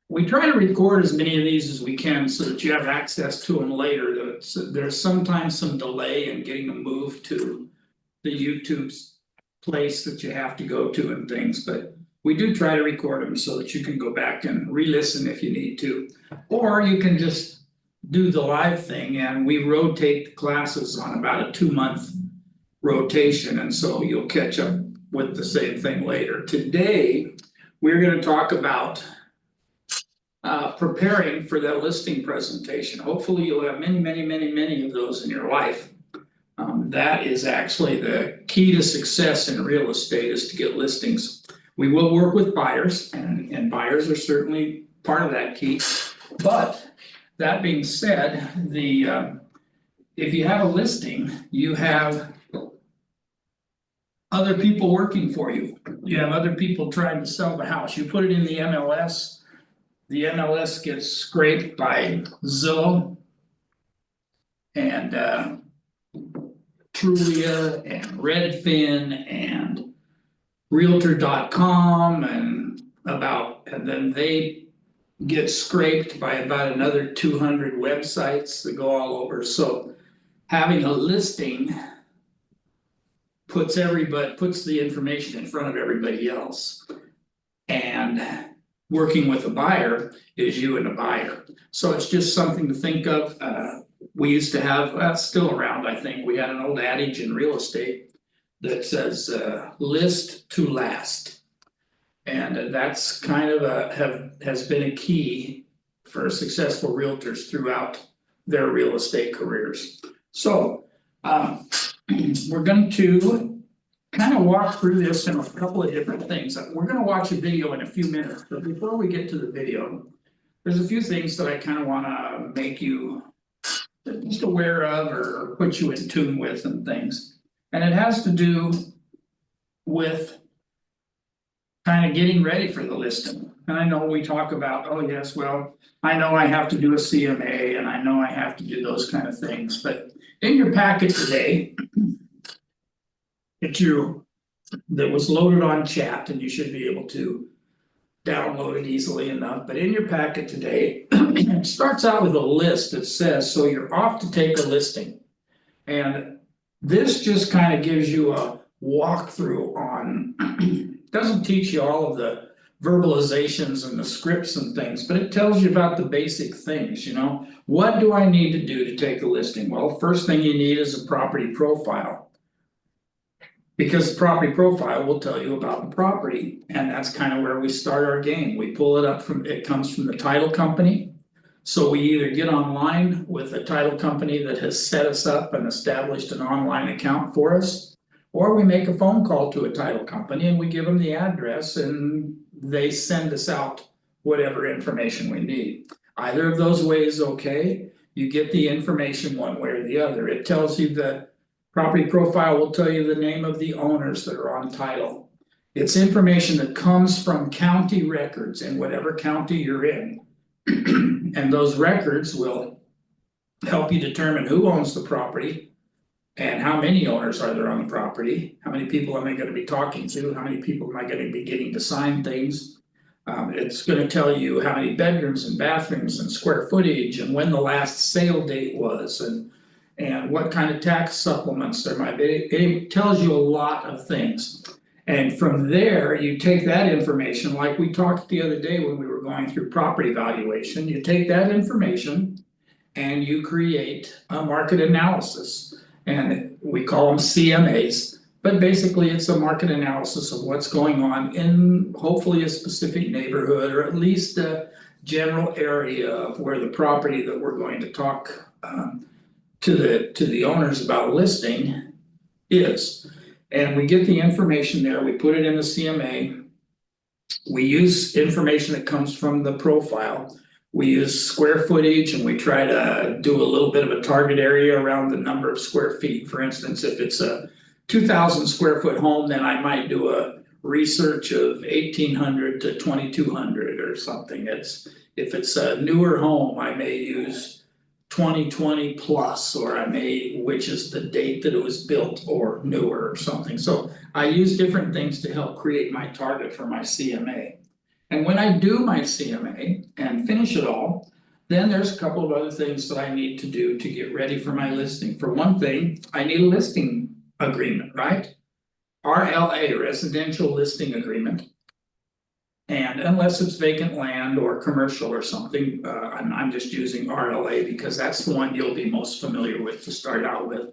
we try to record as many of these as we can so that you have access to them later. There's sometimes some delay in getting them moved to the YouTube's place that you have to go to and things, but we do try to record them so that you can go back and re-listen if you need to. Or you can just do the live thing, and we rotate the classes on about a 2-month rotation, and so you'll catch up with the same thing later. Today, we're going to talk about preparing for that listing presentation. Hopefully you'll have many of those in your life. That is actually the key to success in real estate, is to get listings. We will work with buyers, and buyers are certainly part of that key. But that being said, if you have a listing, you have other people working for you. You have other people trying to sell the house. You put it in the MLS. The MLS gets scraped by Zillow and Trulia and Redfin and Realtor.com and then they get scraped by about another 200 websites that go all over. So having a listing puts the information in front of everybody else. And working with a buyer is you and a buyer. So it's just something to think of. We used to have, still around, I think, we had an old adage in real estate that says list to last. And that's kind of has been a key for successful realtors throughout their real estate careers. So we're going to kind of walk through this in a couple of different things. We're going to watch a video in a few minutes, but before we get to the video, there's a few things that I kind of want to make you just aware of or put you in tune with and things. And it has to do with kind of getting ready for the listing. And I know we talk about, oh yes, well, I know I have to do a CMA and I know I have to do those kind of things, but in your packet today, that was loaded on chat, and you should be able to download it easily enough. But in your packet today, it starts out with a list that says, so you're off to take a listing. And this just kind of gives you a walkthrough on, doesn't teach you all of the verbalizations and the scripts and things, but it tells you about the basic things, What do I need to do to take a listing? Well, first thing you need is a property profile. Because the property profile will tell you about the property, and that's kind of where we start our game. We pull it up it comes from the title company. So we either get online with a title company that has set us up and established an online account for us, or we make a phone call to a title company and we give them the address and they send us out whatever information we need. Either of those ways, okay, you get the information one way or the other. It tells you that property profile will tell you the name of the owners that are on title. It's information that comes from county records in whatever county you're in. And those records will help you determine who owns the property and how many owners are there on the property. How many people am I going to be talking to? How many people am I going to be getting to sign things? It's going to tell you how many bedrooms and bathrooms and square footage and when the last sale date was and what kind of tax supplements there might be. It tells you a lot of things. And from there, you take that information, like we talked the other day when we were going through property valuation, you take that information and you create a market analysis. And we call them CMAs, but basically it's a market analysis of what's going on in hopefully a specific neighborhood, or at least a general area of where the property that we're going to talk to the owners about listing is. And we get the information there, we put it in the CMA. We use information that comes from the profile. We use square footage, and we try to do a little bit of a target area around the number of square feet. For instance, if it's a 2,000 square foot home, then I might do a research of 1,800 to 2,200 or something. If it's a newer home, I may use 2020 plus, or which is the date that it was built, or newer or something. So I use different things to help create my target for my CMA. And when I do my CMA and finish it all, then there's a couple of other things that I need to do to get ready for my listing. For one thing, I need a listing agreement, right? RLA, residential listing agreement. And unless it's vacant land or commercial or something, I'm just using RLA because that's the one you'll be most familiar with to start out with.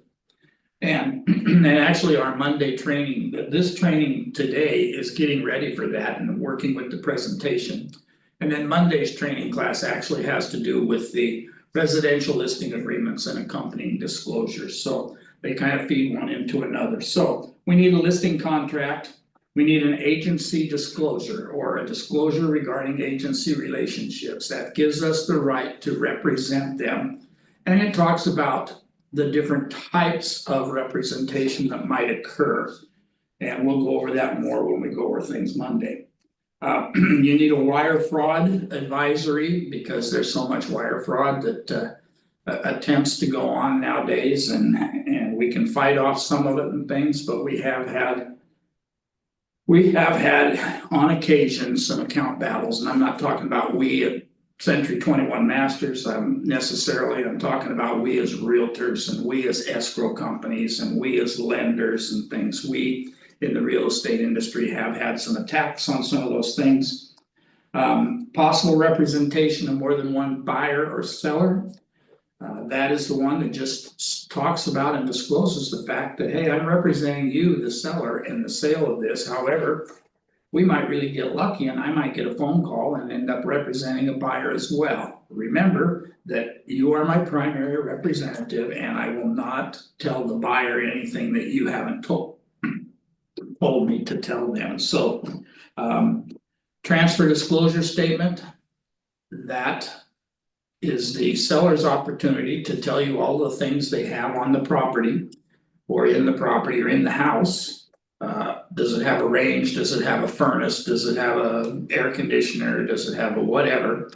And and actually our Monday training, this training today is getting ready for that and working with the presentation. And then Monday's training class actually has to do with the residential listing agreements and accompanying disclosures, so they kind of feed one into another. So we need a listing contract. We need an agency disclosure or a disclosure regarding agency relationships that gives us the right to represent them. And it talks about the different types of representation that might occur. And we'll go over that more when we go over things Monday. You need a wire fraud advisory because there's so much wire fraud that attempts to go on nowadays, and we can fight off some of it and things, but we have had on occasion some account battles, and I'm not talking about we at Century 21 Masters necessarily. I'm talking about we as realtors and we as escrow companies and we as lenders and things. We in the real estate industry have had some attacks on some of those things. Possible representation of more than one buyer or seller. That is the one that just talks about and discloses the fact that, hey, I'm representing you, the seller, in the sale of this. However, we might really get lucky and I might get a phone call and end up representing a buyer as well. Remember that you are my primary representative and I will not tell the buyer anything that you haven't told me to tell them. So transfer disclosure statement, that is the seller's opportunity to tell you all the things they have on the property or in the property or in the house. Does it have a range? Does it have a furnace? Does it have a air conditioner? Does it have a whatever?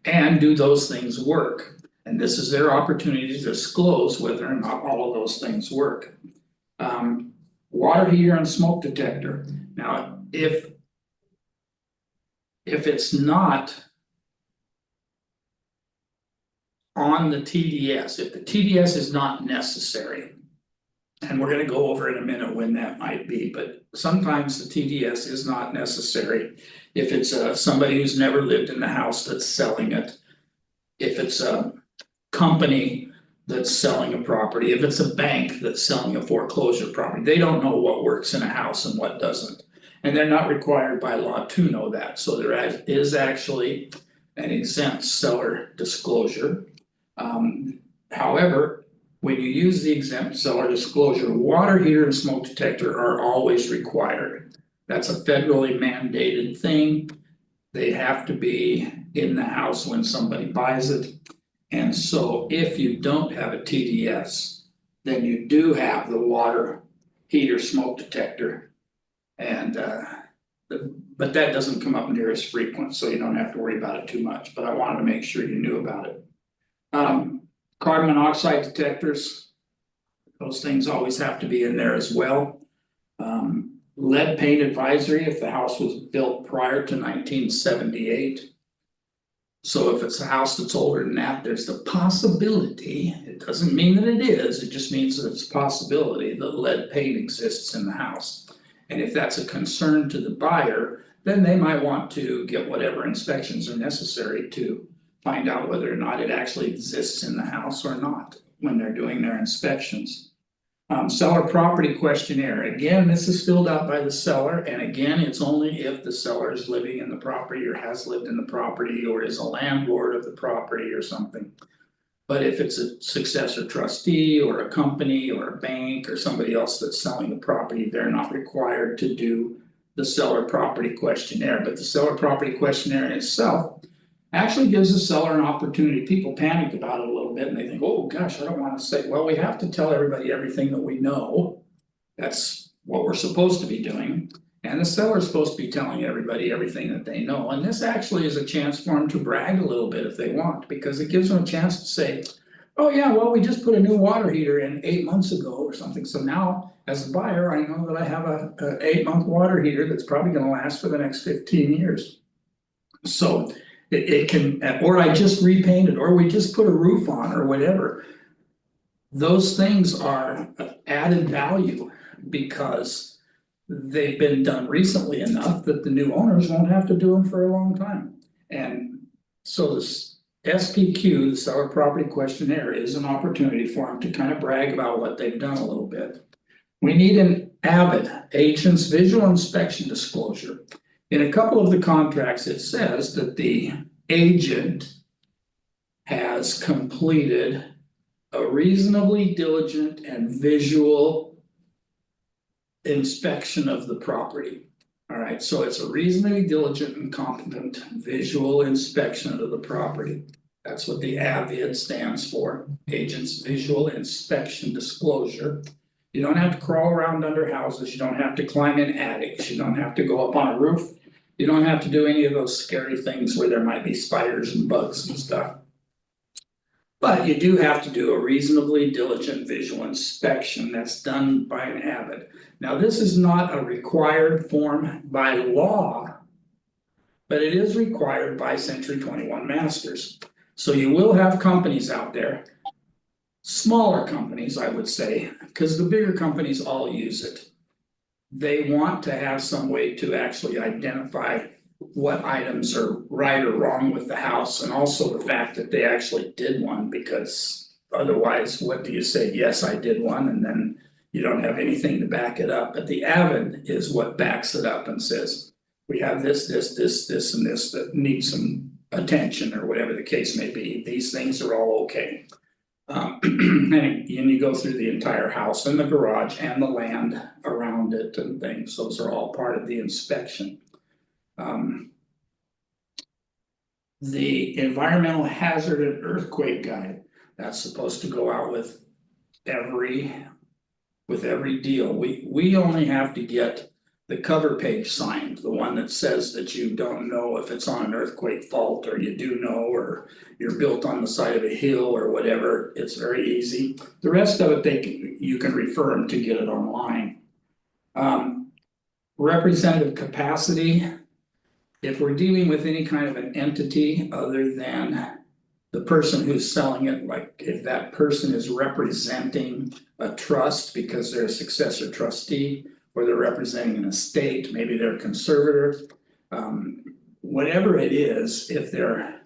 And do those things work? And this is their opportunity to disclose whether or not all of those things work. Water heater and smoke detector. Now, if it's not on the TDS, if the TDS is not necessary, and we're gonna go over in a minute when that might be, but sometimes the TDS is not necessary. If it's somebody who's never lived in the house that's selling it. If it's a company that's selling a property, if it's a bank that's selling a foreclosure property, they don't know what works in a house and what doesn't. And they're not required by law to know that, so there is actually an exempt seller disclosure. However, when you use the exempt seller disclosure, water heater and smoke detector are always required. That's a federally mandated thing. They have to be in the house when somebody buys it. And so if you don't have a TDS, then you do have the water heater smoke detector. And but that doesn't come up near as frequent, so you don't have to worry about it too much, but I wanted to make sure you knew about it. Carbon monoxide detectors, those things always have to be in there as well. Lead paint advisory if the house was built prior to 1978. So if it's a house that's older than that, there's the possibility, it doesn't mean that it is, it just means that it's a possibility that lead paint exists in the house. And if that's a concern to the buyer, then they might want to get whatever inspections are necessary to find out whether or not it actually exists in the house or not when they're doing their inspections. Seller property questionnaire, again, this is filled out by the seller, and again, it's only if the seller is living in the property or has lived in the property or is a landlord of the property or something. But if it's a successor trustee or a company or a bank or somebody else that's selling the property, they're not required to do the seller property questionnaire, but the seller property questionnaire in itself actually gives the seller an opportunity. People panic about it a little bit and they think, oh gosh, I don't want to say, well, we have to tell everybody everything that we know. That's what we're supposed to be doing. And the seller is supposed to be telling everybody everything that they know. And this actually is a chance for them to brag a little bit if they want, because it gives them a chance to say, oh yeah, well, we just put a new water heater in 8 months ago or something. So now as a buyer, I know that I have a 8-month water heater that's probably gonna last for the next 15 years. So it can, or I just repainted, or we just put a roof on or whatever. Those things are added value because they've been done recently enough that the new owners won't have to do them for a long time. And so this SPQ, the seller property questionnaire, is an opportunity for them to kind of brag about what they've done a little bit. We need an AVID, agent's visual inspection disclosure. In a couple of the contracts, it says that the agent has completed a reasonably diligent and visual inspection of the property. All right, so it's a reasonably diligent and competent visual inspection of the property. That's what the AVID stands for, Agent's Visual Inspection Disclosure. You don't have to crawl around under houses, you don't have to climb in attics, you don't have to go up on a roof. You don't have to do any of those scary things where there might be spiders and bugs and stuff. But you do have to do a reasonably diligent visual inspection that's done by an AVID. Now, this is not a required form by law, but it is required by Century 21 Masters. So you will have companies out there, smaller companies, I would say, because the bigger companies all use it. They want to have some way to actually identify what items are right or wrong with the house, and also the fact that they actually did one, because otherwise, what do you say? Yes, I did one, and then you don't have anything to back it up. But the AVID is what backs it up and says, we have this, and this that needs some attention, or whatever the case may be. These things are all okay. And you go through the entire house and the garage and the land around it and things. Those are all part of the inspection. The environmental hazard and earthquake guide, that's supposed to go out with every deal. We only have to get the cover page signed, the one that says that you don't know if it's on an earthquake fault, or you do know, or you're built on the side of a hill or whatever. It's very easy. The rest of it, you can refer them to get it online. Representative capacity. If we're dealing with any kind of an entity other than the person who's selling it, like if that person is representing a trust because they're a successor trustee, or they're representing an estate, maybe they're a conservator. Whatever it is, if they're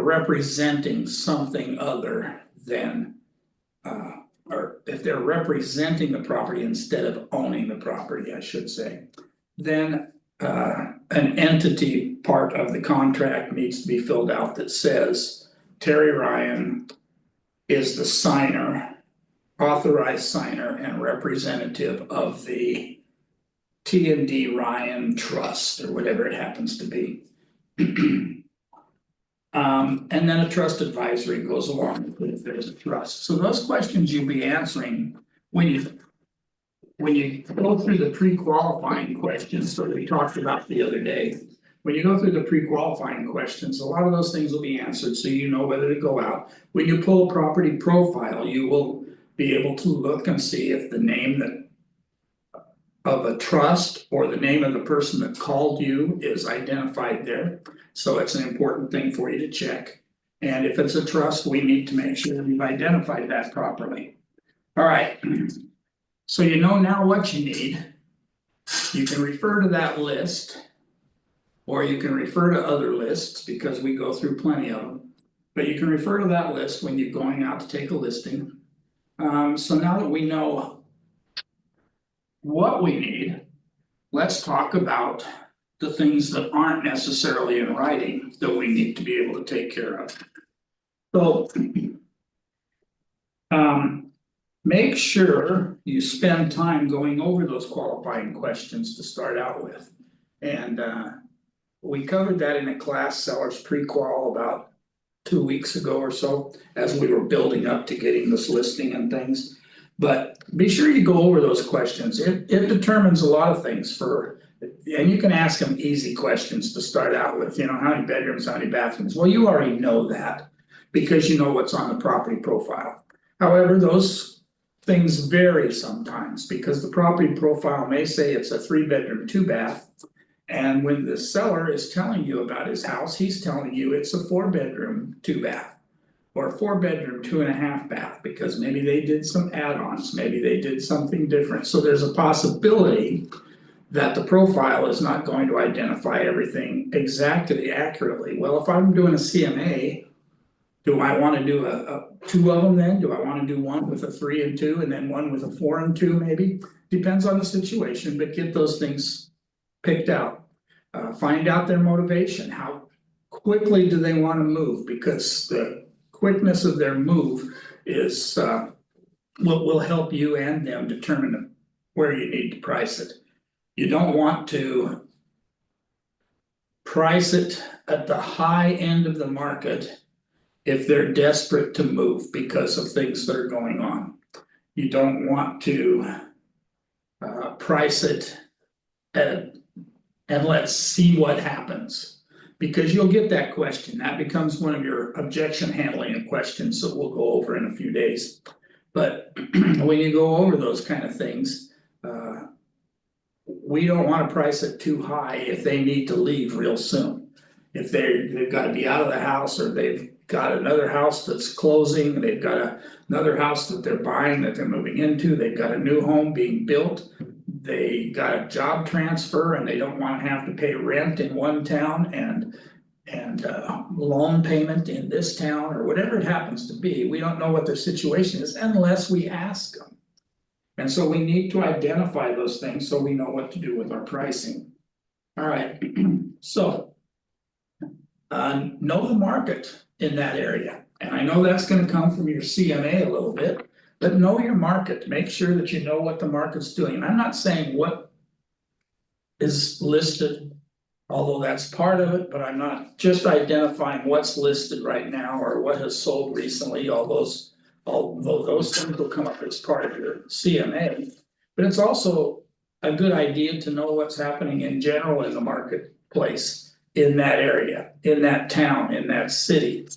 representing something other than or if they're representing the property instead of owning the property, I should say, then an entity part of the contract needs to be filled out that says Terry Ryan is the signer, authorized signer and representative of the T&D Ryan Trust, or whatever it happens to be. And then a trust advisory goes along with it if there's a trust. So those questions you'll be answering when you go through the pre-qualifying questions that we talked about the other day. When you go through the pre-qualifying questions, a lot of those things will be answered, so you know whether to go out. When you pull a property profile, you will be able to look and see if the name of a trust or the name of the person that called you is identified there. So it's an important thing for you to check. And if it's a trust, we need to make sure we've identified that properly. All right. So you know now what you need. You can refer to that list, or you can refer to other lists because we go through plenty of them. But you can refer to that list when you're going out to take a listing. So now that we know what we need, let's talk about the things that aren't necessarily in writing that we need to be able to take care of. So make sure you spend time going over those qualifying questions to start out with. And we covered that in a class, Sellers Pre-Qual, about 2 weeks ago or so, as we were building up to getting this listing and things. But be sure you go over those questions. It determines a lot of things and you can ask them easy questions to start out with, you know, how many bedrooms, how many bathrooms? Well, you already know that because you know what's on the property profile. However, those things vary sometimes because the property profile may say it's a 3-bedroom, 2-bath, And when the seller is telling you about his house, he's telling you it's a 4-bedroom, 2-bath. Or a 4-bedroom, 2.5 bath, because maybe they did some add-ons, maybe they did something different, so there's a possibility. That the profile is not going to identify everything exactly accurately, well, if I'm doing a CMA. Do I wanna do two of them then, do I wanna do one with a 3 and 2 and then one with a 4 and 2 maybe? Depends on the situation, but get those things picked out. Find out their motivation, how quickly do they wanna move, because the quickness of their move is what will help you and them determine where you need to price it. You don't want to price it at the high end of the market if they're desperate to move because of things that are going on. You don't want to price it at, and let's see what happens. Because you'll get that question, that becomes one of your objection handling questions that we'll go over in a few days. But when you go over those kind of things, we don't wanna price it too high if they need to leave real soon. If they've gotta be out of the house, or they've got another house that's closing, they've got another house that they're buying that they're moving into, they've got a new home being built. They got a job transfer and they don't wanna have to pay rent in one town and loan payment in this town, or whatever it happens to be, we don't know what their situation is unless we ask them. And so we need to identify those things so we know what to do with our pricing. Alright, so. Know the market in that area, and I know that's gonna come from your CMA a little bit. But know your market, make sure that you know what the market's doing, and I'm not saying what is listed. Although that's part of it, but I'm not just identifying what's listed right now or what has sold recently, although those things will come up as part of your CMA. But it's also a good idea to know what's happening in general in the marketplace in that area, in that town, in that city.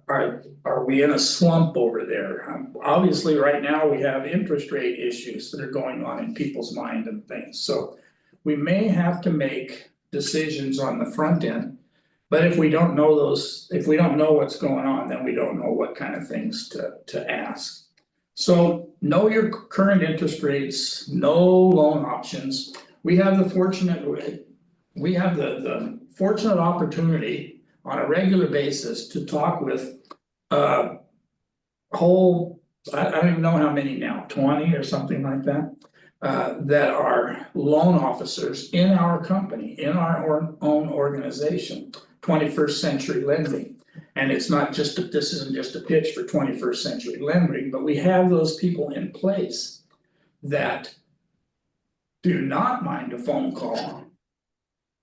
Are we in a slump over there? Obviously, right now, we have interest rate issues that are going on in people's mind and things, so we may have to make decisions on the front end. But if we don't know what's going on, then we don't know what kind of things to ask. So know your current interest rates, know loan options. We have the fortunate opportunity on a regular basis to talk with I don't even know how many now, 20 or something like that. That are loan officers in our company, in our own organization, 21st Century Lending. And it's not just, this isn't just a pitch for 21st Century Lending, but we have those people in place that do not mind a phone call.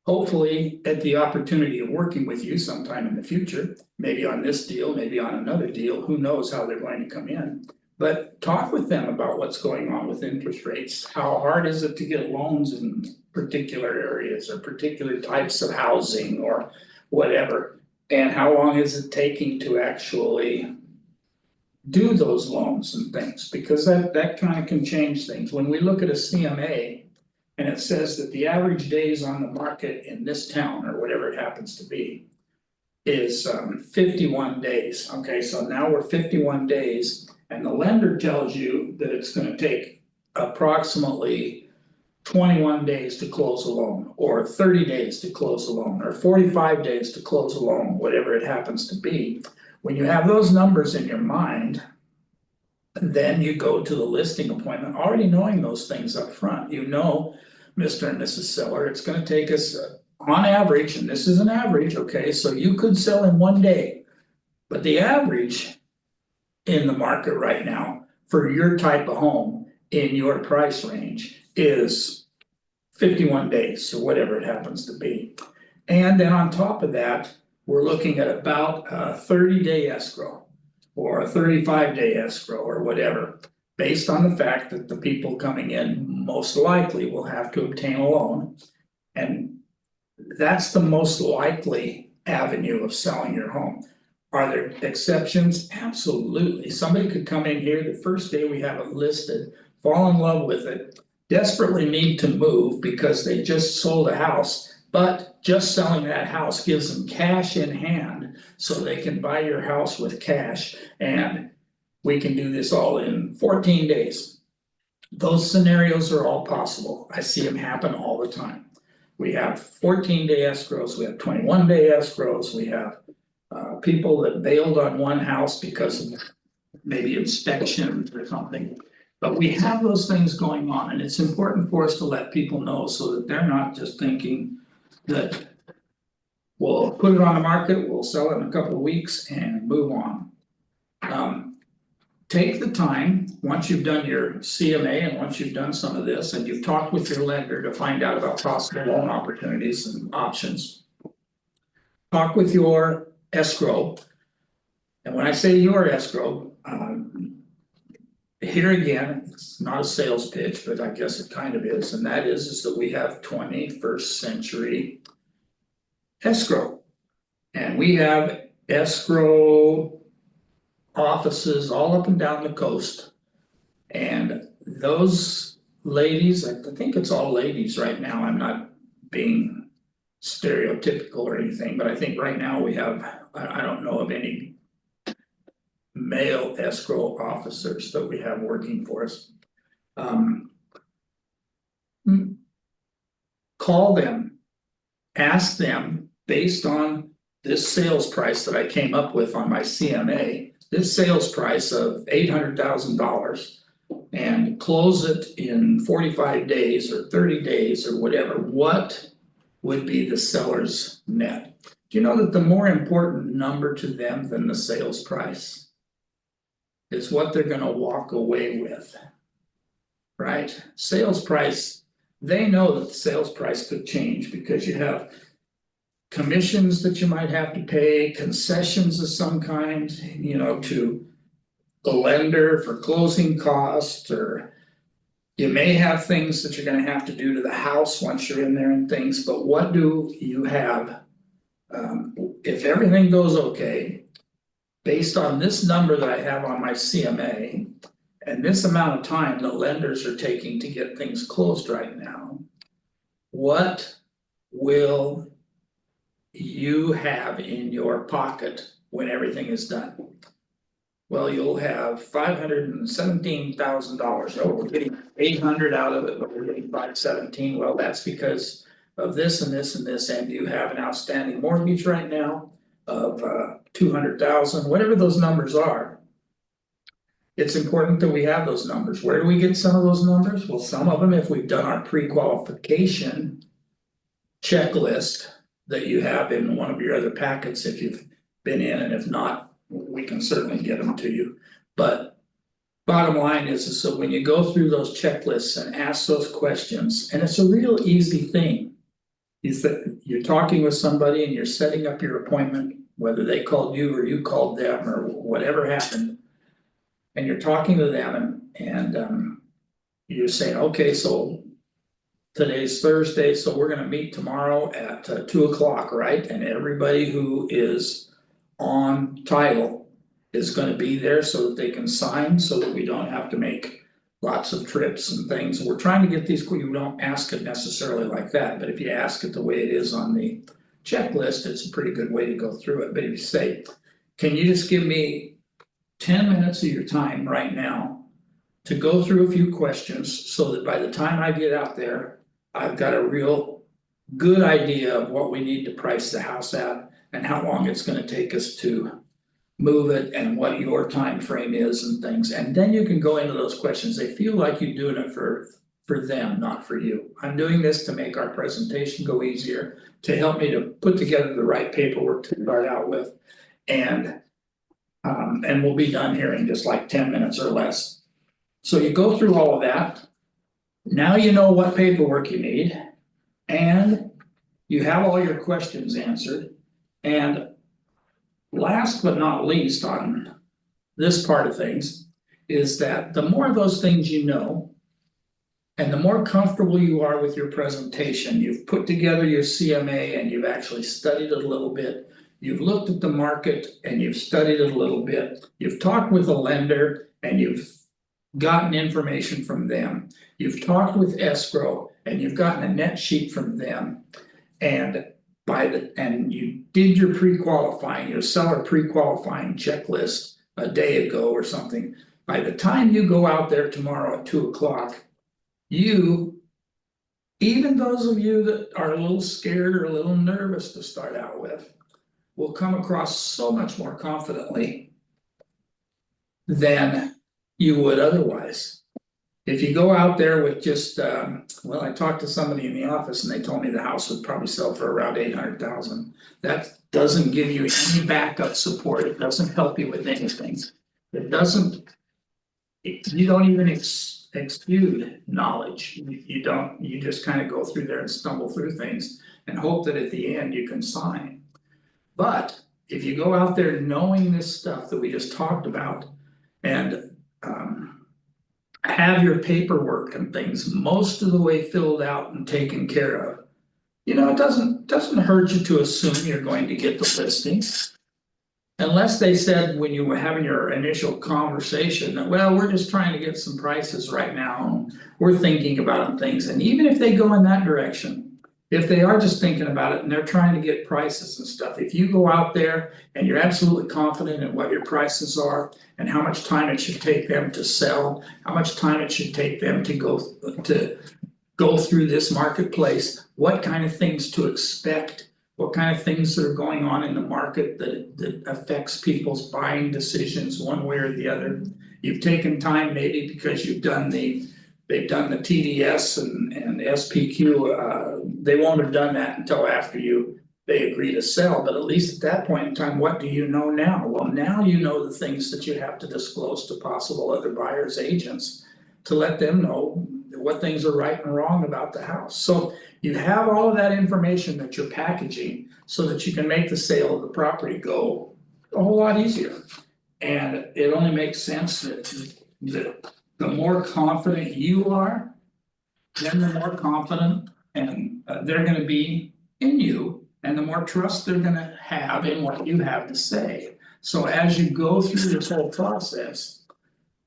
Hopefully, at the opportunity of working with you sometime in the future, maybe on this deal, maybe on another deal, who knows how they're going to come in. But talk with them about what's going on with interest rates. How hard is it to get loans in particular areas or particular types of housing or whatever? And how long is it taking to actually do those loans and things? Because that kind of can change things. When we look at a CMA and it says that the average days on the market in this town or whatever it happens to be is 51 days. Okay, so now we're 51 days. And the lender tells you that it's gonna take approximately 21 days to close a loan, or 30 days to close a loan, or 45 days to close a loan, whatever it happens to be. When you have those numbers in your mind, then you go to the listing appointment, already knowing those things up front. You know, Mr. and Mrs. Seller, it's gonna take us on average, and this is an average, okay, so you could sell in one day. But the average in the market right now for your type of home in your price range is 51 days or whatever it happens to be. And then on top of that, we're looking at about a 30-day escrow or a 35-day escrow or whatever, based on the fact that the people coming in most likely will have to obtain a loan. And that's the most likely avenue of selling your home. Are there exceptions? Absolutely. Somebody could come in here the first day we have it listed, fall in love with it, desperately need to move because they just sold a house But just selling that house gives them cash in hand, so they can buy your house with cash, and we can do this all in 14 days. Those scenarios are all possible. I see them happen all the time. We have 14-day escrows, we have 21-day escrows, we have people that bailed on one house because of maybe inspections or something. But we have those things going on, and it's important for us to let people know so that they're not just thinking that we'll put it on the market, we'll sell it in a couple of weeks and move on. Take the time, once you've done your CMA and once you've done some of this and you've talked with your lender to find out about possible loan opportunities and options. Talk with your escrow. And when I say your escrow, here again, it's not a sales pitch, but I guess it kind of is, and that is that we have 21st century escrow. And we have escrow offices all up and down the coast. And those ladies, I think it's all ladies right now, I'm not being stereotypical or anything, but I think right now we have, I don't know of any male escrow officers that we have working for us. Call them, ask them based on this sales price that I came up with on my CMA, this sales price of $800,000, and close it in 45 days or 30 days or whatever, what would be the seller's net? Do you know that the more important number to them than the sales price is what they're gonna walk away with, right? Sales price, they know that the sales price could change because you have commissions that you might have to pay, concessions of some kind, you know, to the lender for closing costs, or you may have things that you're gonna have to do to the house once you're in there and things, but what do you have? If everything goes okay, based on this number that I have on my CMA and this amount of time the lenders are taking to get things closed right now, what will you have in your pocket when everything is done? Well, you'll have $517,000. Oh, we're getting 800 out of it, but we're getting 517. Well, that's because of this and this and this, and you have an outstanding mortgage right now of 200,000, whatever those numbers are. It's important that we have those numbers. Where do we get some of those numbers? Well, some of them, if we've done our pre-qualification checklist that you have in one of your other packets, if you've been in, and if not, we can certainly get them to you. But bottom line is so when you go through those checklists and ask those questions, and it's a real easy thing, is that you're talking with somebody and you're setting up your appointment, whether they called you or you called them or whatever happened. And you're talking to them and you're saying, okay, so today's Thursday, so we're gonna meet tomorrow at 2 o'clock, right? And everybody who is on title is gonna be there so that they can sign, so that we don't have to make lots of trips and things. We're trying to get these, you don't ask it necessarily like that, but if you ask it the way it is on the checklist, it's a pretty good way to go through it. But if you say, can you just give me 10 minutes of your time right now to go through a few questions so that by the time I get out there, I've got a real good idea of what we need to price the house at and how long it's gonna take us to move it and what your time frame is and things, and then you can go into those questions. They feel like you're doing it for them, not for you. I'm doing this to make our presentation go easier, to help me to put together the right paperwork to start out with. And we'll be done here in just like 10 minutes or less. So you go through all of that. Now you know what paperwork you need, and you have all your questions answered. And last but not least on this part of things is that the more of those things you know, and the more comfortable you are with your presentation, you've put together your CMA and you've actually studied it a little bit, you've looked at the market and you've studied it a little bit, you've talked with a lender and you've gotten information from them, you've talked with escrow and you've gotten a net sheet from them, And and you did your pre-qualifying, your seller pre-qualifying checklist a day ago or something. By the time you go out there tomorrow at 2 o'clock, even those of you that are a little scared or a little nervous to start out with, will come across so much more confidently than you would otherwise. If you go out there with just, well, I talked to somebody in the office and they told me the house would probably sell for around 800,000. That doesn't give you any backup support, it doesn't help you with anything. It doesn't, you don't even exude knowledge, you just kind of go through there and stumble through things. And hope that at the end you can sign. But if you go out there knowing this stuff that we just talked about, and have your paperwork and things most of the way filled out and taken care of. You know, it doesn't hurt you to assume you're going to get the listings. Unless they said when you were having your initial conversation that, well, we're just trying to get some prices right now, and we're thinking about things, and even if they go in that direction. If they are just thinking about it and they're trying to get prices and stuff, if you go out there and you're absolutely confident in what your prices are and how much time it should take them to sell, how much time it should take them to go through this marketplace, what kind of things to expect, what kind of things that are going on in the market that affects people's buying decisions one way or the other. You've taken time maybe because they've done the TDS and SPQ, they won't have done that until after they agree to sell, but at least at that point in time, what do you know now? Well, now you know the things that you have to disclose to possible other buyers' agents to let them know what things are right and wrong about the house. So you have all of that information that you're packaging so that you can make the sale of the property go a whole lot easier. And it only makes sense that the more confident you are, then the more confident and they're gonna be in you, and the more trust they're gonna have in what you have to say. So as you go through this whole process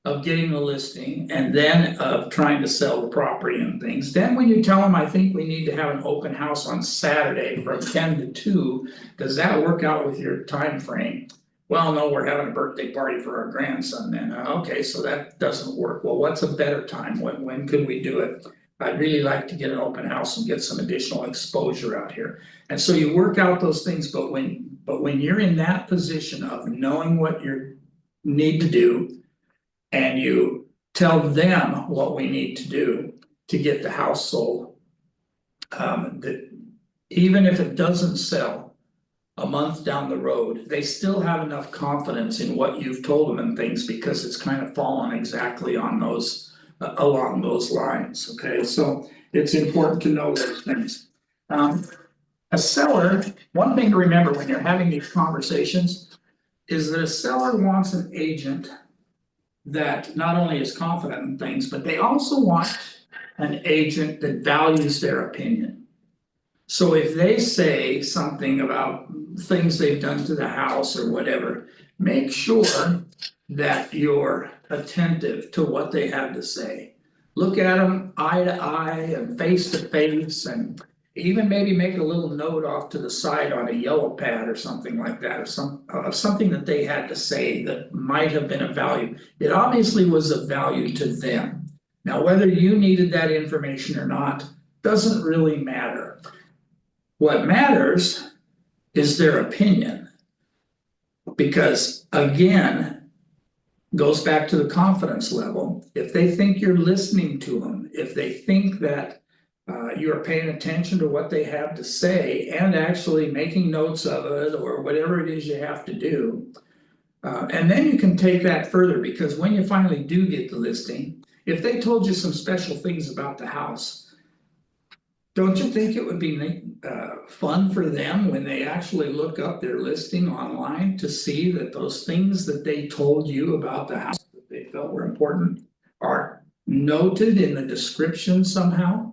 of getting the listing and then of trying to sell the property and things, then when you tell them, I think we need to have an open house on Saturday from 10 to 2, does that work out with your time frame? Well, no, we're having a birthday party for our grandson then. Okay, so that doesn't work. Well, what's a better time? When could we do it? I'd really like to get an open house and get some additional exposure out here. And so you work out those things, but when you're in that position of knowing what you need to do, and you tell them what we need to do to get the house sold, that even if it doesn't sell a month down the road, they still have enough confidence in what you've told them and things because it's kind of fallen exactly on those along those lines, okay? So it's important to know those things. A seller, one thing to remember when you're having these conversations is that a seller wants an agent that not only is confident in things, but they also want an agent that values their opinion. So if they say something about things they've done to the house or whatever, make sure that you're attentive to what they have to say. Look at them eye to eye and face to face, and even maybe make a little note off to the side on a yellow pad or something like that, or something that they had to say that might have been of value. It obviously was of value to them. Now, whether you needed that information or not doesn't really matter. What matters is their opinion, because again, goes back to the confidence level. If they think you're listening to them, if they think that you're paying attention to what they have to say and actually making notes of it or whatever it is you have to do, and then you can take that further, because when you finally do get the listing, if they told you some special things about the house, don't you think it would be fun for them when they actually look up their listing online to see that those things that they told you about the house that they felt were important are noted in the description somehow?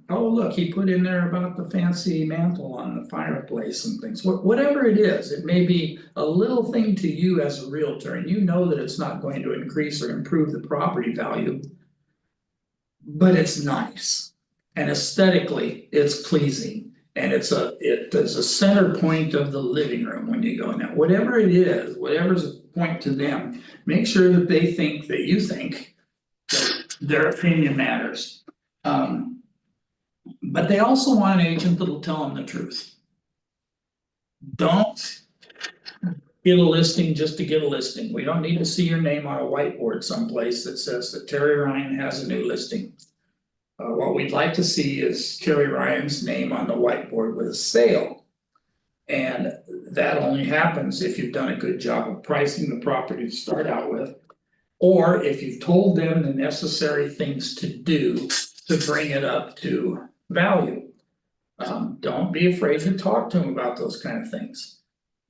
Oh, look, he put in there about the fancy mantle on the fireplace and things. Whatever it is, it may be a little thing to you as a realtor, and you know that it's not going to increase or improve the property value, but it's nice. And aesthetically, it's pleasing. And it is a center point of the living room when you go in there, whatever it is, whatever's a point to them, make sure that they think that you think that their opinion matters. But they also want an agent that'll tell them the truth. Don't get a listing just to get a listing. We don't need to see your name on a whiteboard someplace that says that Terry Ryan has a new listing. What we'd like to see is Terry Ryan's name on the whiteboard with a sale. And that only happens if you've done a good job of pricing the property to start out with. Or if you've told them the necessary things to do to bring it up to value. Don't be afraid to talk to them about those kind of things.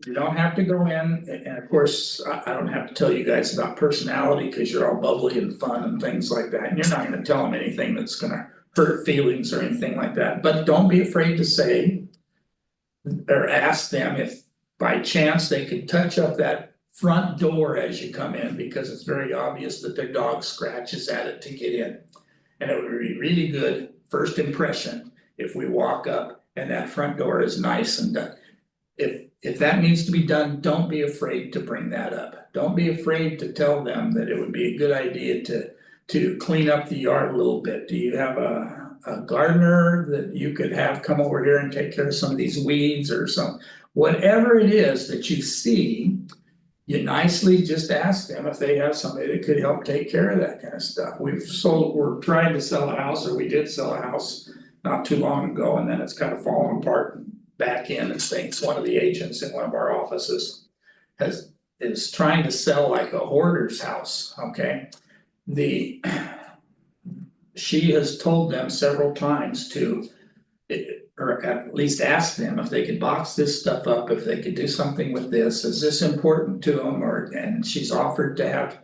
You don't have to go in, and of course, I don't have to tell you guys about personality, because you're all bubbly and fun and things like that, and you're not gonna tell them anything that's gonna hurt feelings or anything like that, but don't be afraid to say. Or ask them if by chance they could touch up that front door as you come in, because it's very obvious that their dog scratches at it to get in. And it would be really good first impression if we walk up and that front door is nice and done. If that needs to be done, don't be afraid to bring that up. Don't be afraid to tell them that it would be a good idea to clean up the yard a little bit. Do you have a gardener that you could have come over here and take care of some of these weeds or some, whatever it is that you see. You nicely just ask them if they have somebody that could help take care of that kind of stuff. We're trying to sell a house, or we did sell a house not too long ago, and then it's kind of fallen apart back in and things. One of the agents in one of our offices is trying to sell like a hoarder's house, okay? She has told them several times to, or at least ask them if they could box this stuff up, if they could do something with this, is this important to them, and she's offered to have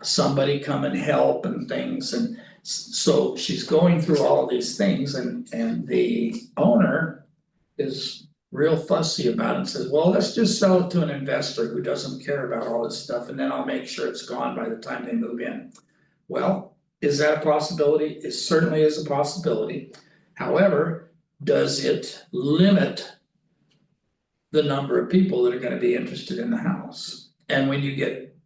somebody come and help and things, and so she's going through all of these things, and the owner is real fussy about it and says, well, let's just sell it to an investor who doesn't care about all this stuff, and then I'll make sure it's gone by the time they move in. Well, is that a possibility? It certainly is a possibility. However, does it limit the number of people that are gonna be interested in the house? And when you get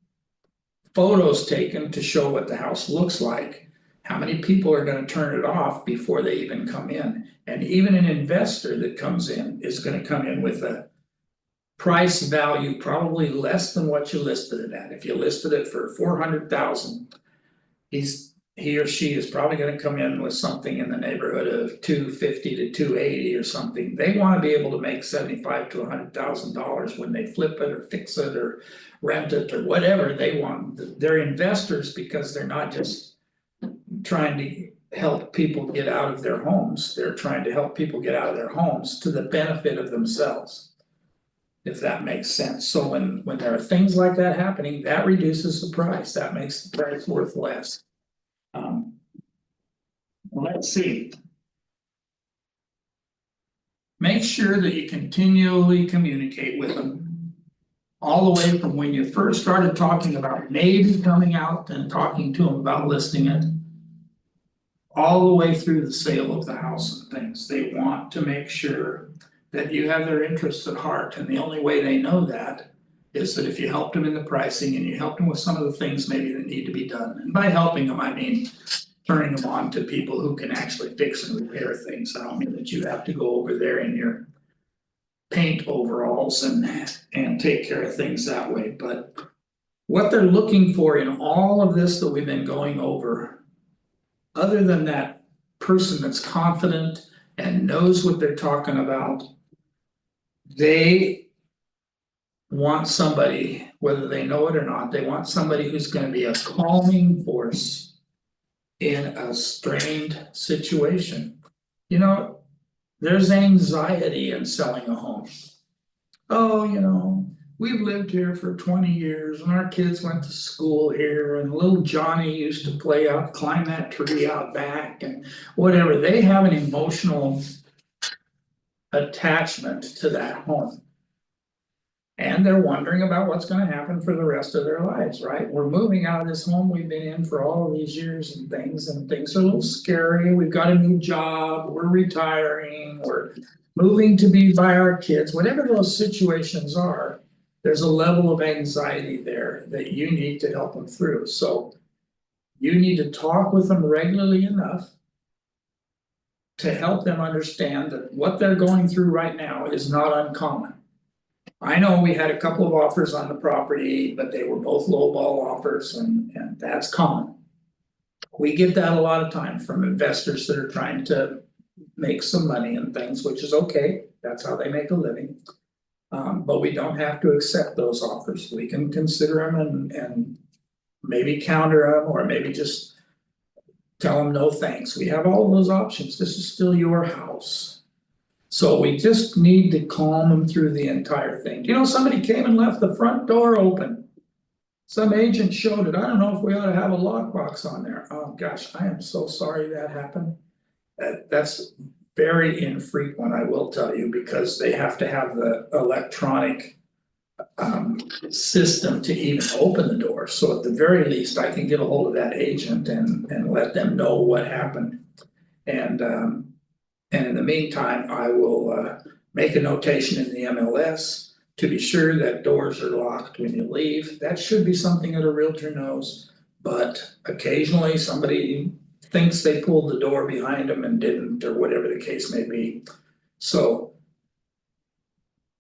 photos taken to show what the house looks like, how many people are gonna turn it off before they even come in? And even an investor that comes in is gonna come in with a price value probably less than what you listed it at. If you listed it for 400,000, he or she is probably gonna come in with something in the neighborhood of 250 to 280 or something. They wanna be able to make $75,000 to $100,000 when they flip it or fix it or rent it or whatever they want. They're investors because they're not just trying to help people get out of their homes. They're trying to help people get out of their homes to the benefit of themselves, if that makes sense. So when there are things like that happening, that reduces the price. That makes the price worth less. Let's see. Make sure that you continually communicate with them. All the way from when you first started talking about maybe coming out and talking to them about listing it. All the way through the sale of the house and things. They want to make sure that you have their interests at heart, and the only way they know that is that if you helped them in the pricing and you helped them with some of the things maybe that need to be done. And by helping them, I mean turning them on to people who can actually fix and repair things. I don't mean that you have to go over there in your paint overalls and take care of things that way, but what they're looking for in all of this that we've been going over, other than that person that's confident and knows what they're talking about, they want somebody, whether they know it or not, they want somebody who's gonna be a calming force in a strained situation. You know, there's anxiety in selling a home. Oh, you know, we've lived here for 20 years and our kids went to school here and little Johnny used to play out, climb that tree out back and whatever. They have an emotional attachment to that home. And they're wondering about what's gonna happen for the rest of their lives, right? We're moving out of this home we've been in for all of these years and things are a little scary. We've got a new job, we're retiring, we're moving to be by our kids, whatever those situations are. There's a level of anxiety there that you need to help them through, so. You need to talk with them regularly enough. To help them understand that what they're going through right now is not uncommon. I know we had a couple of offers on the property, but they were both lowball offers and that's common. We get that a lot of time from investors that are trying to make some money and things, which is okay, that's how they make a living. But we don't have to accept those offers, we can consider them and maybe counter them or maybe just. Tell them no thanks, we have all of those options, this is still your house. So we just need to calm them through the entire thing, you know, somebody came and left the front door open. Some agent showed it, I don't know if we ought to have a lockbox on there, oh gosh, I am so sorry that happened. That's very infrequent, I will tell you, because they have to have the electronic. System to even open the door, so at the very least, I can get a hold of that agent and let them know what happened. And in the meantime, I will make a notation in the MLS to be sure that doors are locked when you leave, that should be something that a realtor knows. But occasionally, somebody thinks they pulled the door behind them and didn't, or whatever the case may be, so.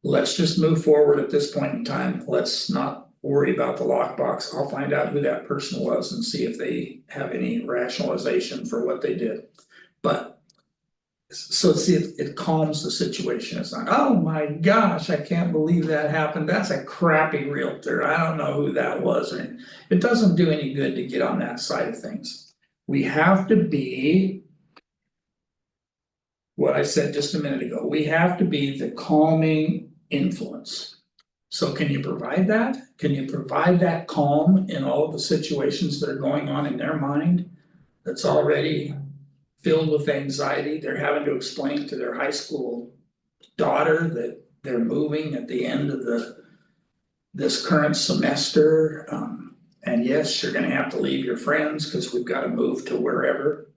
Let's just move forward at this point in time, let's not worry about the lockbox, I'll find out who that person was and see if they have any rationalization for what they did. But. So see, it calms the situation, it's not, oh my gosh, I can't believe that happened, that's a crappy realtor, I don't know who that was, and it doesn't do any good to get on that side of things. We have to be. What I said just a minute ago, we have to be the calming influence. So can you provide that? Can you provide that calm in all of the situations that are going on in their mind? That's already filled with anxiety, they're having to explain to their high school daughter that they're moving at the end of this current semester. And yes, you're gonna have to leave your friends, cause we've gotta move to wherever.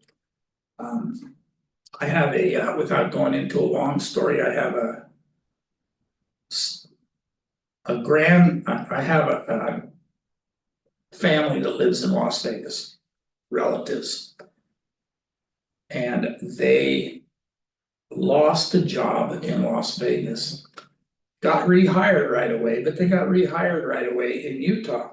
I have without going into a long story, I have I have a family that lives in Las Vegas, relatives. And they lost a job in Las Vegas. Got rehired right away, but they got rehired right away in Utah.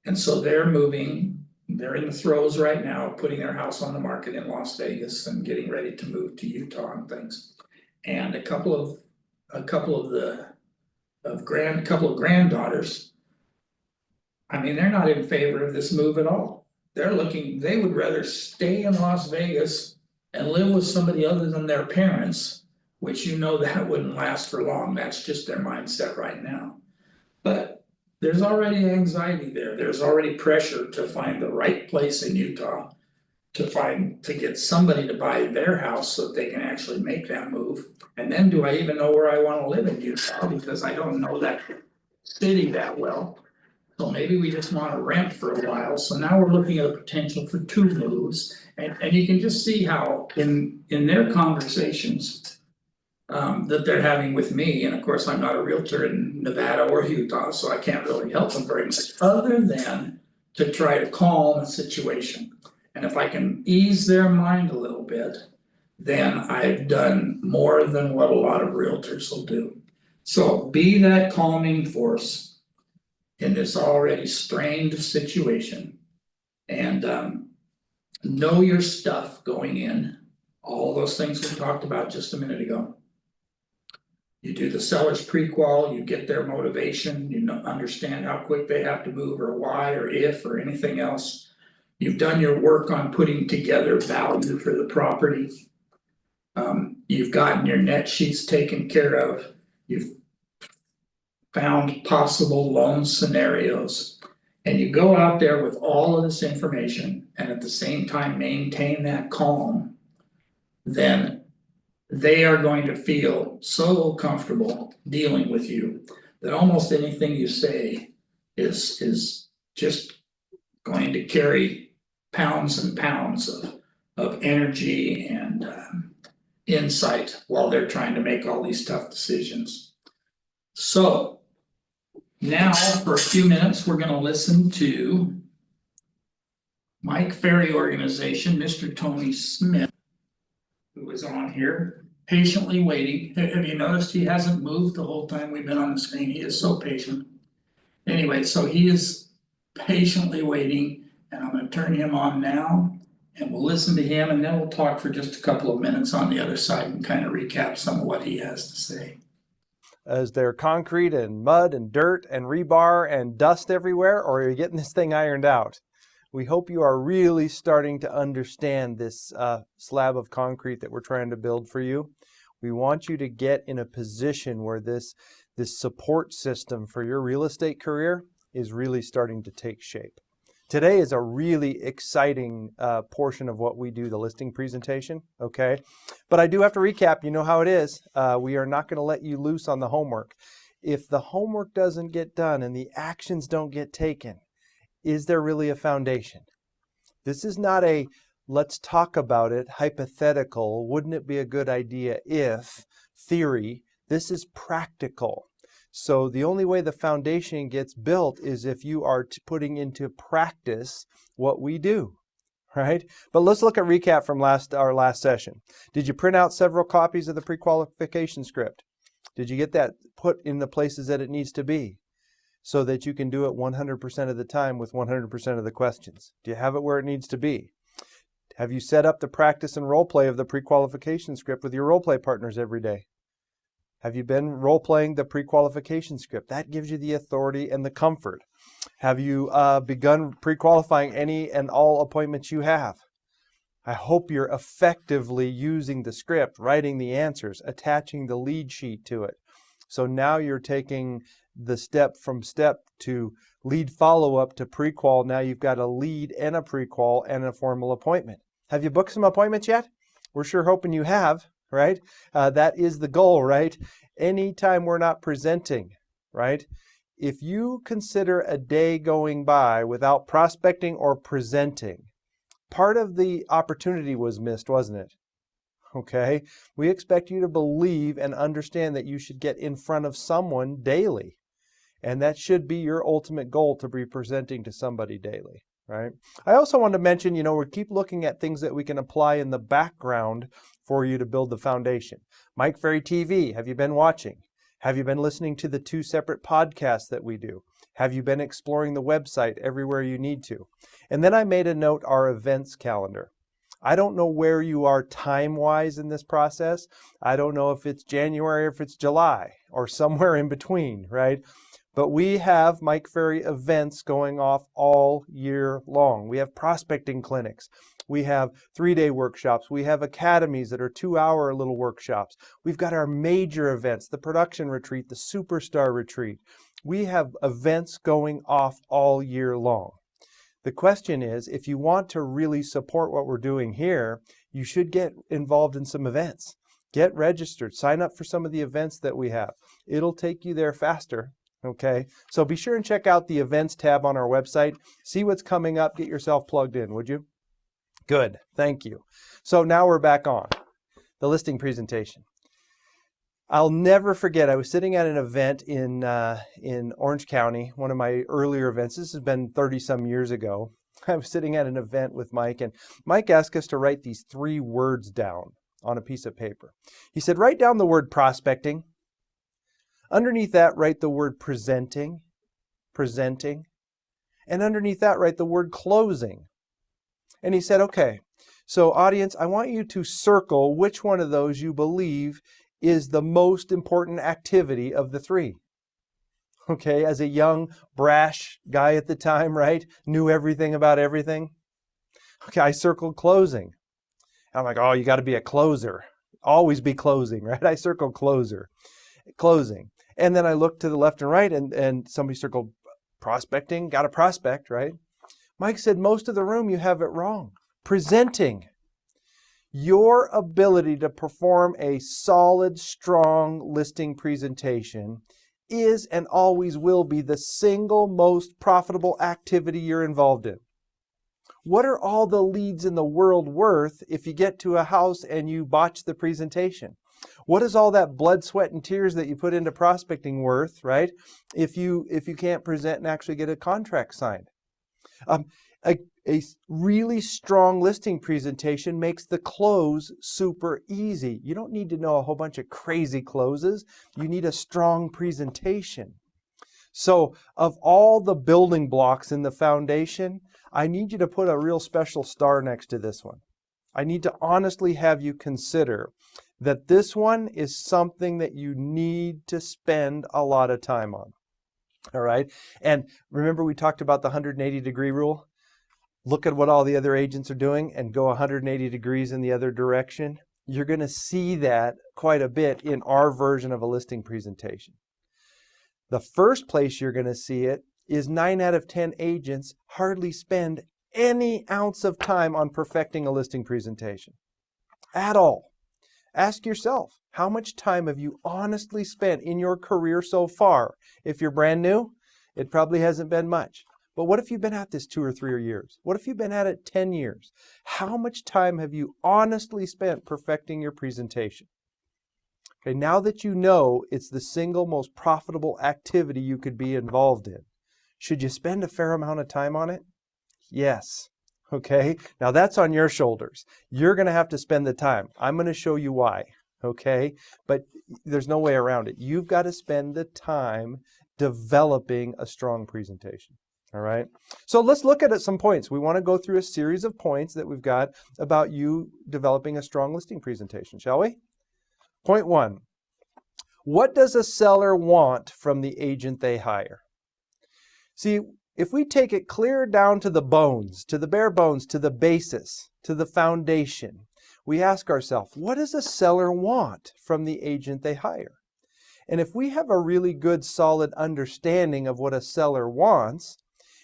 And so they're moving, they're in the throes right now of putting their house on the market in Las Vegas and getting ready to move to Utah and things. And a couple of granddaughters. I mean, they're not in favor of this move at all. They're looking, they would rather stay in Las Vegas and live with somebody other than their parents, which you know that wouldn't last for long, that's just their mindset right now. But there's already anxiety there, there's already pressure to find the right place in Utah. To get somebody to buy their house so that they can actually make that move. And then do I even know where I wanna live in Utah, because I don't know that city that well. So maybe we just wanna rent for a while, so now we're looking at a potential for 2 moves. And you can just see how in their conversations. That they're having with me, and of course, I'm not a realtor in Nevada or Utah, so I can't really help them very much, other than to try to calm the situation. And if I can ease their mind a little bit, then I've done more than what a lot of realtors will do. So be that calming force in this already strained situation. And know your stuff going in, all those things we talked about just a minute ago. You do the seller's prequal, you get their motivation, you understand how quick they have to move or why or if or anything else. You've done your work on putting together value for the property. You've gotten your net sheets taken care of, you've found possible loan scenarios. And you go out there with all of this information and at the same time maintain that calm. Then they are going to feel so comfortable dealing with you that almost anything you say is just going to carry pounds and pounds of energy and insight while they're trying to make all these tough decisions. So now for a few minutes, we're going to listen to Mike Ferry Organization, Mr. Tony Smith, who is on here patiently waiting. Have you noticed he hasn't moved the whole time we've been on the screen? He is so patient. Anyway, so he is patiently waiting, and I'm going to turn him on now, and we'll listen to him, and then we'll talk for just a couple of minutes on the other side and kind of recap some of what he has to say. Is there concrete and mud and dirt and rebar and dust everywhere, or are you getting this thing ironed out? We hope you are really starting to understand this slab of concrete that we're trying to build for you. We want you to get in a position where this support system for your real estate career is really starting to take shape. Today is a really exciting portion of what we do, the listing presentation, okay? But I do have to recap, you know how it is. We are not going to let you loose on the homework. If the homework doesn't get done and the actions don't get taken, is there really a foundation? This is not a let's talk about it, hypothetical, wouldn't it be a good idea if theory. This is practical. So the only way the foundation gets built is if you are putting into practice what we do, right? But let's look at recap from our last session. Did you print out several copies of the pre-qualification script? Did you get that put in the places that it needs to be so that you can do it 100% of the time with 100% of the questions? Do you have it where it needs to be? Have you set up the practice and role play of the pre-qualification script with your role play partners every day? Have you been role-playing the pre-qualification script? That gives you the authority and the comfort. Have you begun pre-qualifying any and all appointments you have? I hope you're effectively using the script, writing the answers, attaching the lead sheet to it. So now you're taking the step from step to lead follow-up to pre-qual. Now you've got a lead and a pre-qual and a formal appointment. Have you booked some appointments yet? We're sure hoping you have. Right? That is the goal, right? Anytime we're not presenting, right? If you consider a day going by without prospecting or presenting, part of the opportunity was missed, wasn't it? Okay? We expect you to believe and understand that you should get in front of someone daily. And that should be your ultimate goal, to be presenting to somebody daily, right? I also want to mention, we keep looking at things that we can apply in the background for you to build the foundation. Mike Ferry TV, have you been watching? Have you been listening to the 2 separate podcasts that we do? Have you been exploring the website everywhere you need to? And then I made a note, our events calendar. I don't know where you are time-wise in this process. I don't know if it's January or if it's July or somewhere in between, right? But we have Mike Ferry events going off all year long. We have prospecting clinics. We have 3-day workshops. We have academies that are 2-hour little workshops. We've got our major events, the production retreat, the superstar retreat. We have events going off all year long. The question is, if you want to really support what we're doing here, you should get involved in some events. Get registered. Sign up for some of the events that we have. It'll take you there faster. Okay, so be sure and check out the events tab on our website. See what's coming up. Get yourself plugged in, would you? Good, thank you. So now we're back on the listing presentation. I'll never forget, I was sitting at an event in Orange County, one of my earlier events. This has been 30-some years ago. I was sitting at an event with Mike, and Mike asked us to write these 3 words down on a piece of paper. He said, write down the word prospecting. Underneath that, write the word presenting. And underneath that, write the word closing. And he said, okay, so audience, I want you to circle which one of those you believe is the most important activity of the 3. Okay, as a young, brash guy at the time, right? Knew everything about everything. Okay, I circled closing. I'm like, oh, you got to be a closer. Always be closing, right? I circled closing. And then I looked to the left and right, and somebody circled prospecting, got a prospect, right? Mike said, most of the room, you have it wrong. Presenting. Your ability to perform a solid, strong listing presentation is and always will be the single most profitable activity you're involved in. What are all the leads in the world worth if you get to a house and you botch the presentation? What is all that blood, sweat, and tears that you put into prospecting worth, right? If you can't present and actually get a contract signed. A really strong listing presentation makes the close super easy. You don't need to know a whole bunch of crazy closes. You need a strong presentation. So of all the building blocks in the foundation, I need you to put a real special star next to this one. I need to honestly have you consider that this one is something that you need to spend a lot of time on. All right. And remember we talked about the 180-degree rule? Look at what all the other agents are doing and go 180 degrees in the other direction. You're going to see that quite a bit in our version of a listing presentation. The first place you're going to see it is 9 out of 10 agents hardly spend any ounce of time on perfecting a listing presentation at all. Ask yourself, how much time have you honestly spent in your career so far? If you're brand new, it probably hasn't been much. But what if you've been at this 2 or 3 years? What if you've been at it 10 years? How much time have you honestly spent perfecting your presentation? Okay, now that you know it's the single most profitable activity you could be involved in, should you spend a fair amount of time on it? Yes. Okay, now that's on your shoulders. You're going to have to spend the time. I'm going to show you why. Okay, but there's no way around it. You've got to spend the time developing a strong presentation. All right, so let's look at some points. We want to go through a series of points that we've got about you developing a strong listing presentation, shall we? Point 1, what does a seller want from the agent they hire? See, if we take it clear down to the bones, to the bare bones, to the basis, to the foundation, we ask ourselves, what does a seller want from the agent they hire? And if we have a really good, solid understanding of what a seller wants,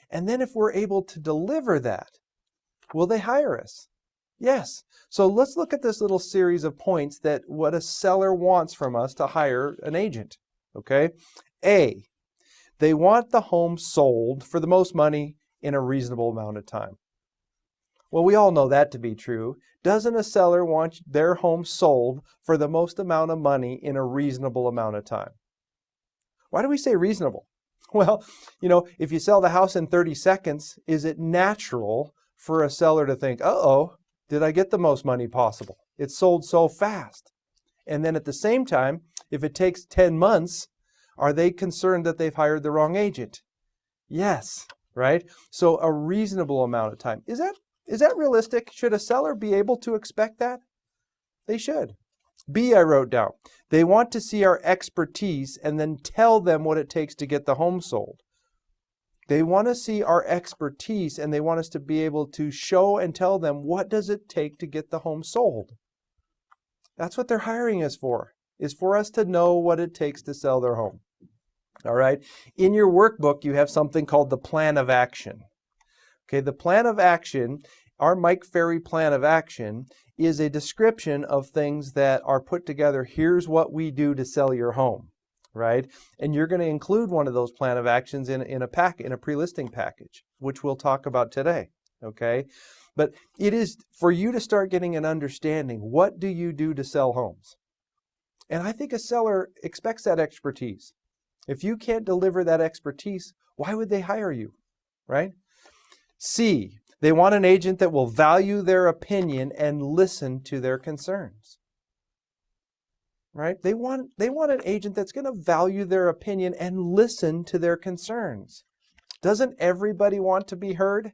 and then if we're able to deliver that, will they hire us? Yes. So let's look at this little series of points that what a seller wants from us to hire an agent. Okay? A, they want the home sold for the most money in a reasonable amount of time. Well, we all know that to be true. Doesn't a seller want their home sold for the most amount of money in a reasonable amount of time? Why do we say reasonable? Well, if you sell the house in 30 seconds, is it natural for a seller to think, uh-oh, did I get the most money possible? It's sold so fast. And then at the same time, if it takes 10 months, are they concerned that they've hired the wrong agent? Yes, right? So a reasonable amount of time. Is that realistic? Should a seller be able to expect that? They should. B, I wrote down. They want to see our expertise and then tell them what it takes to get the home sold. They want to see our expertise and they want us to be able to show and tell them what does it take to get the home sold. That's what they're hiring us for, is for us to know what it takes to sell their home. All right. In your workbook, you have something called the plan of action. Okay, the plan of action, our Mike Ferry plan of action, is a description of things that are put together. Here's what we do to sell your home. Right? And you're going to include one of those plan of actions in a pre-listing package, which we'll talk about today. Okay? But it is for you to start getting an understanding. What do you do to sell homes? And I think a seller expects that expertise. If you can't deliver that expertise, why would they hire you? Right? C, they want an agent that will value their opinion and listen to their concerns. Right? They want an agent that's going to value their opinion and listen to their concerns. Doesn't everybody want to be heard?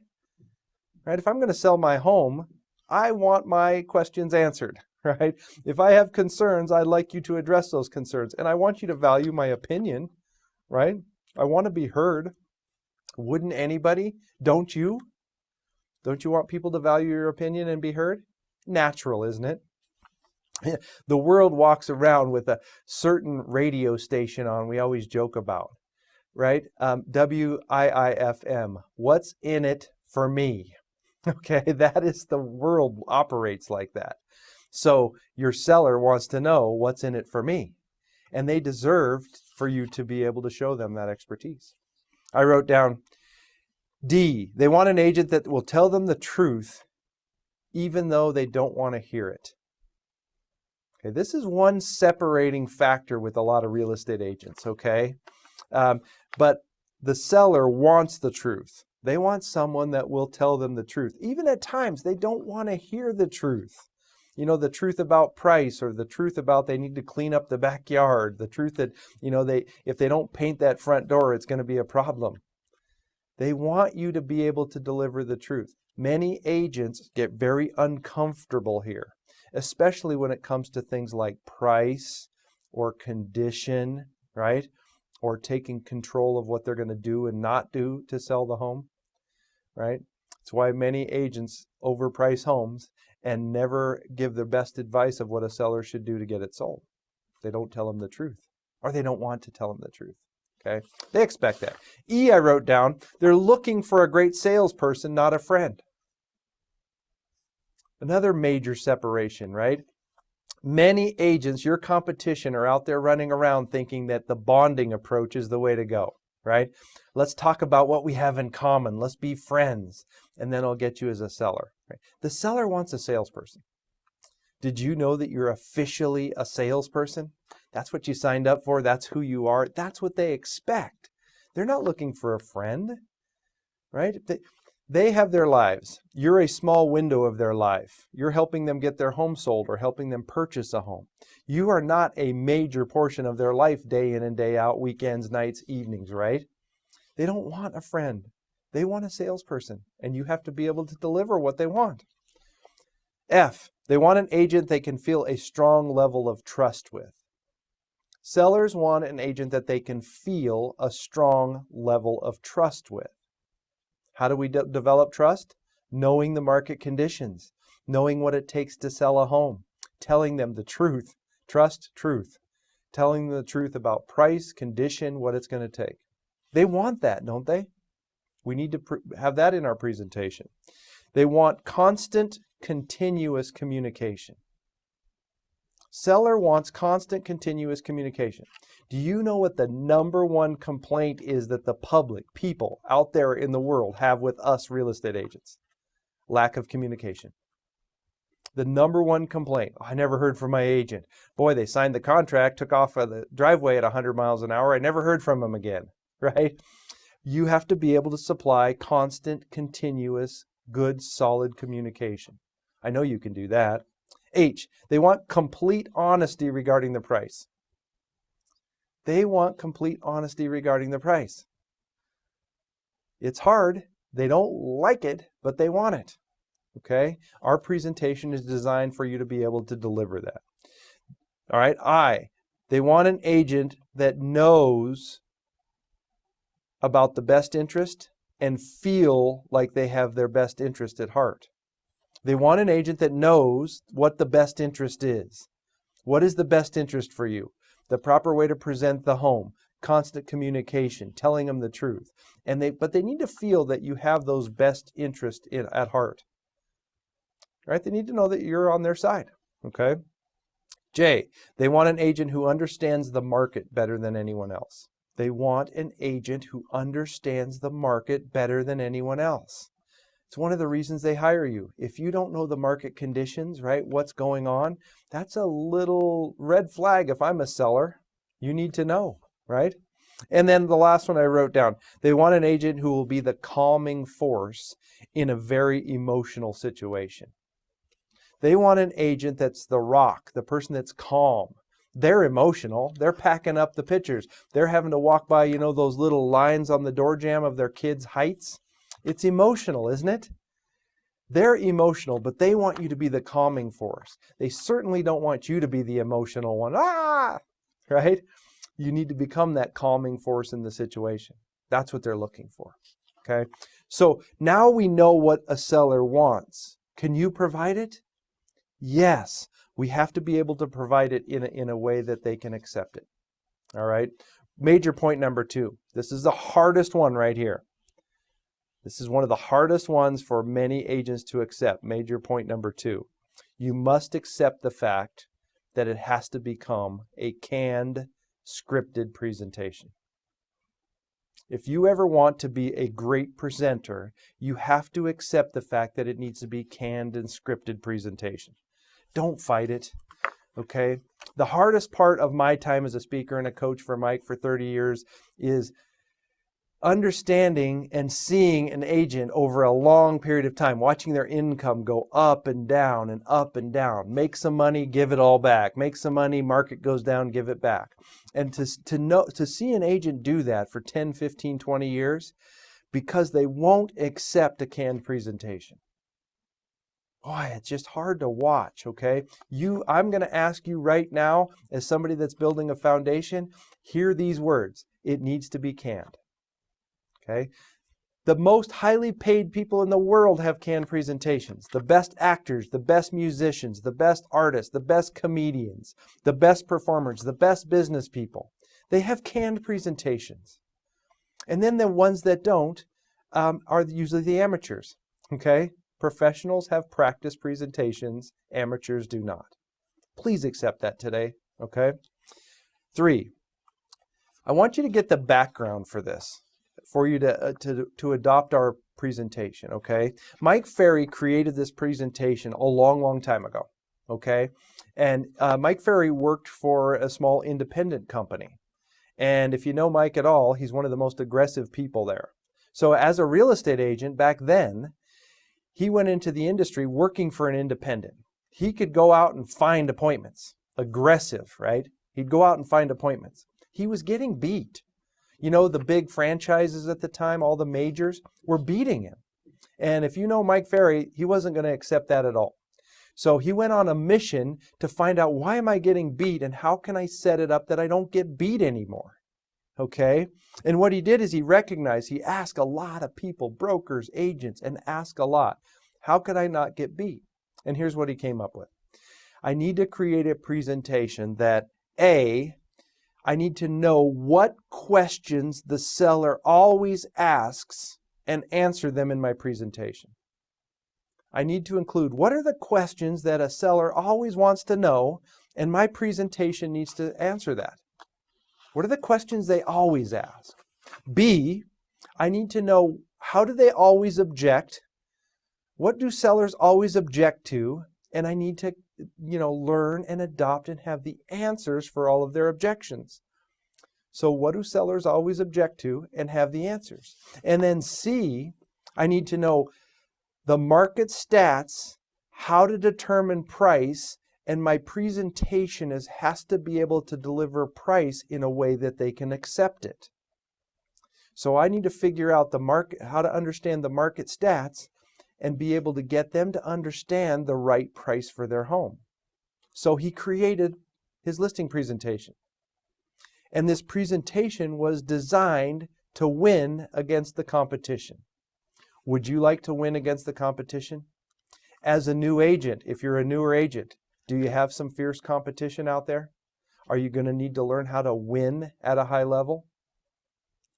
Right? If I'm going to sell my home, I want my questions answered. Right? If I have concerns, I'd like you to address those concerns. And I want you to value my opinion. Right? I want to be heard. Wouldn't anybody? Don't you? Don't you want people to value your opinion and be heard? Natural, isn't it? The world walks around with a certain radio station on we always joke about, right? WIIFM, what's in it for me? Okay, that is the world operates like that. So your seller wants to know what's in it for me. And they deserve for you to be able to show them that expertise. I wrote down D, they want an agent that will tell them the truth even though they don't want to hear it. Okay, this is one separating factor with a lot of real estate agents, okay? But the seller wants the truth. They want someone that will tell them the truth. Even at times, they don't want to hear the truth. You know, the truth about price, or the truth about they need to clean up the backyard, the truth that, you know, if they don't paint that front door, it's going to be a problem. They want you to be able to deliver the truth. Many agents get very uncomfortable here, especially when it comes to things like price or condition, right? Or taking control of what they're going to do and not do to sell the home, right? That's why many agents overprice homes and never give their best advice of what a seller should do to get it sold. They don't tell them the truth, or they don't want to tell them the truth. Okay, they expect that. E, I wrote down, they're looking for a great salesperson, not a friend. Another major separation, right? Many agents, your competition, are out there running around thinking that the bonding approach is the way to go, right? Let's talk about what we have in common. Let's be friends, and then I'll get you as a seller. Right? The seller wants a salesperson. Did you know that you're officially a salesperson? That's what you signed up for. That's who you are. That's what they expect. They're not looking for a friend, right? They have their lives. You're a small window of their life. You're helping them get their home sold or helping them purchase a home. You are not a major portion of their life day in and day out, weekends, nights, evenings, right? They don't want a friend. They want a salesperson, and you have to be able to deliver what they want. F, they want an agent they can feel a strong level of trust with. Sellers want an agent that they can feel a strong level of trust with. How do we develop trust? Knowing the market conditions, knowing what it takes to sell a home, telling them the truth, trust, truth, telling them the truth about price, condition, what it's going to take. They want that, don't they? We need to have that in our presentation. They want constant, continuous communication. Seller wants constant, continuous communication. Do you know what the number one complaint is that the public, people out there in the world, have with us real estate agents? Lack of communication. The number one complaint. I never heard from my agent. Boy, they signed the contract, took off of the driveway at 100 miles an hour. I never heard from them again, right? You have to be able to supply constant, continuous, good, solid communication. I know you can do that. H, they want complete honesty regarding the price. They want complete honesty regarding the price. It's hard. They don't like it, but they want it. Okay? Our presentation is designed for you to be able to deliver that. All right? I, they want an agent that knows about the best interest and feel like they have their best interest at heart. They want an agent that knows what the best interest is. What is the best interest for you? The proper way to present the home, constant communication, telling them the truth. But they need to feel that you have those best interests at heart. Right? They need to know that you're on their side. Okay? J, they want an agent who understands the market better than anyone else. They want an agent who understands the market better than anyone else. It's one of the reasons they hire you. If you don't know the market conditions, right, what's going on, that's a little red flag if I'm a seller. You need to know, right? And then the last one I wrote down, they want an agent who will be the calming force in a very emotional situation. They want an agent that's the rock, the person that's calm. They're emotional. They're packing up the pictures. They're having to walk by, you know, those little lines on the door jamb of their kids' heights. It's emotional, isn't it? They're emotional, but they want you to be the calming force. They certainly don't want you to be the emotional one. Right? You need to become that calming force in the situation. That's what they're looking for. Okay? So now we know what a seller wants. Can you provide it? Yes. We have to be able to provide it in a way that they can accept it. All right? Major point number 2. This is the hardest one right here. This is one of the hardest ones for many agents to accept. Major point number 2. You must accept the fact that it has to become a canned, scripted presentation. If you ever want to be a great presenter, you have to accept the fact that it needs to be canned and scripted presentation. Don't fight it, okay? The hardest part of my time as a speaker and a coach for Mike for 30 years is understanding and seeing an agent over a long period of time, watching their income go up and down and up and down. Make some money, give it all back. Make some money, market goes down, give it back. And to see an agent do that for 10, 15, 20 years because they won't accept a canned presentation. Boy, it's just hard to watch, okay? I'm going to ask you right now, as somebody that's building a foundation, hear these words. It needs to be canned. Okay? The most highly paid people in the world have canned presentations. The best actors, the best musicians, the best artists, the best comedians, the best performers, the best business people. They have canned presentations. And then the ones that don't are usually the amateurs. Okay? Professionals have practice presentations. Amateurs do not. Please accept that today. Okay? 3, I want you to get the background for this, for you to adopt our presentation, okay? Mike Ferry created this presentation a long time ago, okay? And Mike Ferry worked for a small independent company. And if you know Mike at all, he's one of the most aggressive people there. So as a real estate agent back then, he went into the industry working for an independent. He could go out and find appointments. Aggressive, right? He'd go out and find appointments. He was getting beat. You know, the big franchises at the time, all the majors, were beating him. And if you know Mike Ferry, he wasn't going to accept that at all. So he went on a mission to find out, why am I getting beat and how can I set it up that I don't get beat anymore? Okay? And what he did is he asked a lot of people, brokers, agents, and asked a lot, how could I not get beat? And here's what he came up with. I need to create a presentation that, I need to know what questions the seller always asks and answer them in my presentation. I need to include what are the questions that a seller always wants to know, and my presentation needs to answer that. What are the questions they always ask? B, I need to know, how do they always object? What do sellers always object to? And I need to, learn and adopt and have the answers for all of their objections. So what do sellers always object to and have the answers? And then C, I need to know the market stats, how to determine price, and my presentation has to be able to deliver price in a way that they can accept it. So I need to figure out the market, how to understand the market stats and be able to get them to understand the right price for their home. So he created his listing presentation. And this presentation was designed to win against the competition. Would you like to win against the competition? As a new agent, if you're a newer agent, do you have some fierce competition out there? Are you going to need to learn how to win at a high level?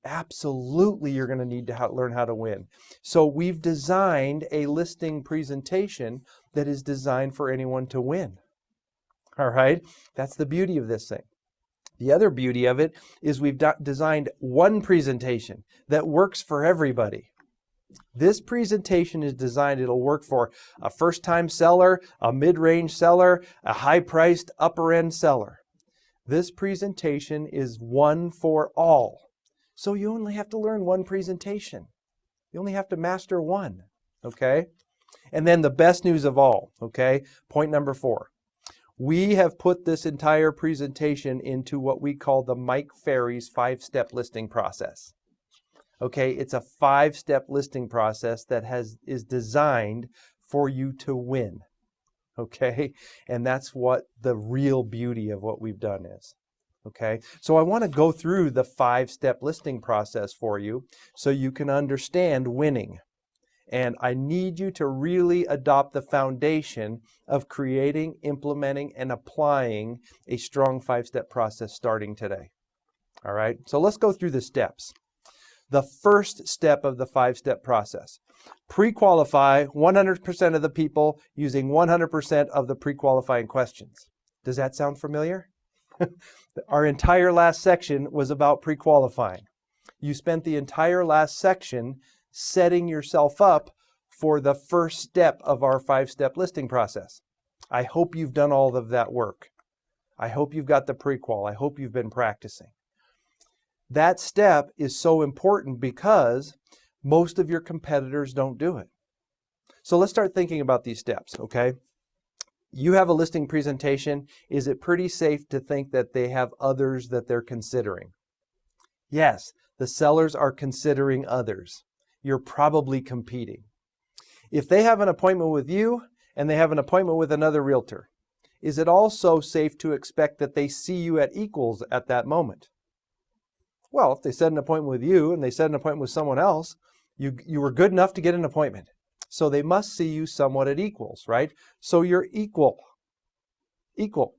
Absolutely, you're going to need to learn how to win. So we've designed a listing presentation that is designed for anyone to win. All right? That's the beauty of this thing. The other beauty of it is we've designed one presentation that works for everybody. This presentation is designed, it'll work for a first-time seller, a mid-range seller, a high-priced upper-end seller. This presentation is one for all. So you only have to learn one presentation. You only have to master one, okay? And then the best news of all, okay? Point number 4. We have put this entire presentation into what we call the Mike Ferry's 5-step listing process. Okay, it's a 5-step listing process that is designed for you to win. Okay, and that's what the real beauty of what we've done is. Okay, so I want to go through the 5-step listing process for you so you can understand winning. And I need you to really adopt the foundation of creating, implementing, and applying a strong 5-step process starting today. All right, so let's go through the steps. The first step of the 5-step process. Pre-qualify 100% of the people using 100% of the pre-qualifying questions. Does that sound familiar? Our entire last section was about pre-qualifying. You spent the entire last section setting yourself up for the first step of our 5-step listing process. I hope you've done all of that work. I hope you've got the pre-qual. I hope you've been practicing. That step is so important because most of your competitors don't do it. So let's start thinking about these steps, okay? You have a listing presentation. Is it pretty safe to think that they have others that they're considering? Yes, the sellers are considering others. You're probably competing. If they have an appointment with you and they have an appointment with another realtor, is it also safe to expect that they see you at equals at that moment? Well, if they set an appointment with you and they set an appointment with someone else, you were good enough to get an appointment. So they must see you somewhat at equals, right? So you're equal. Equal.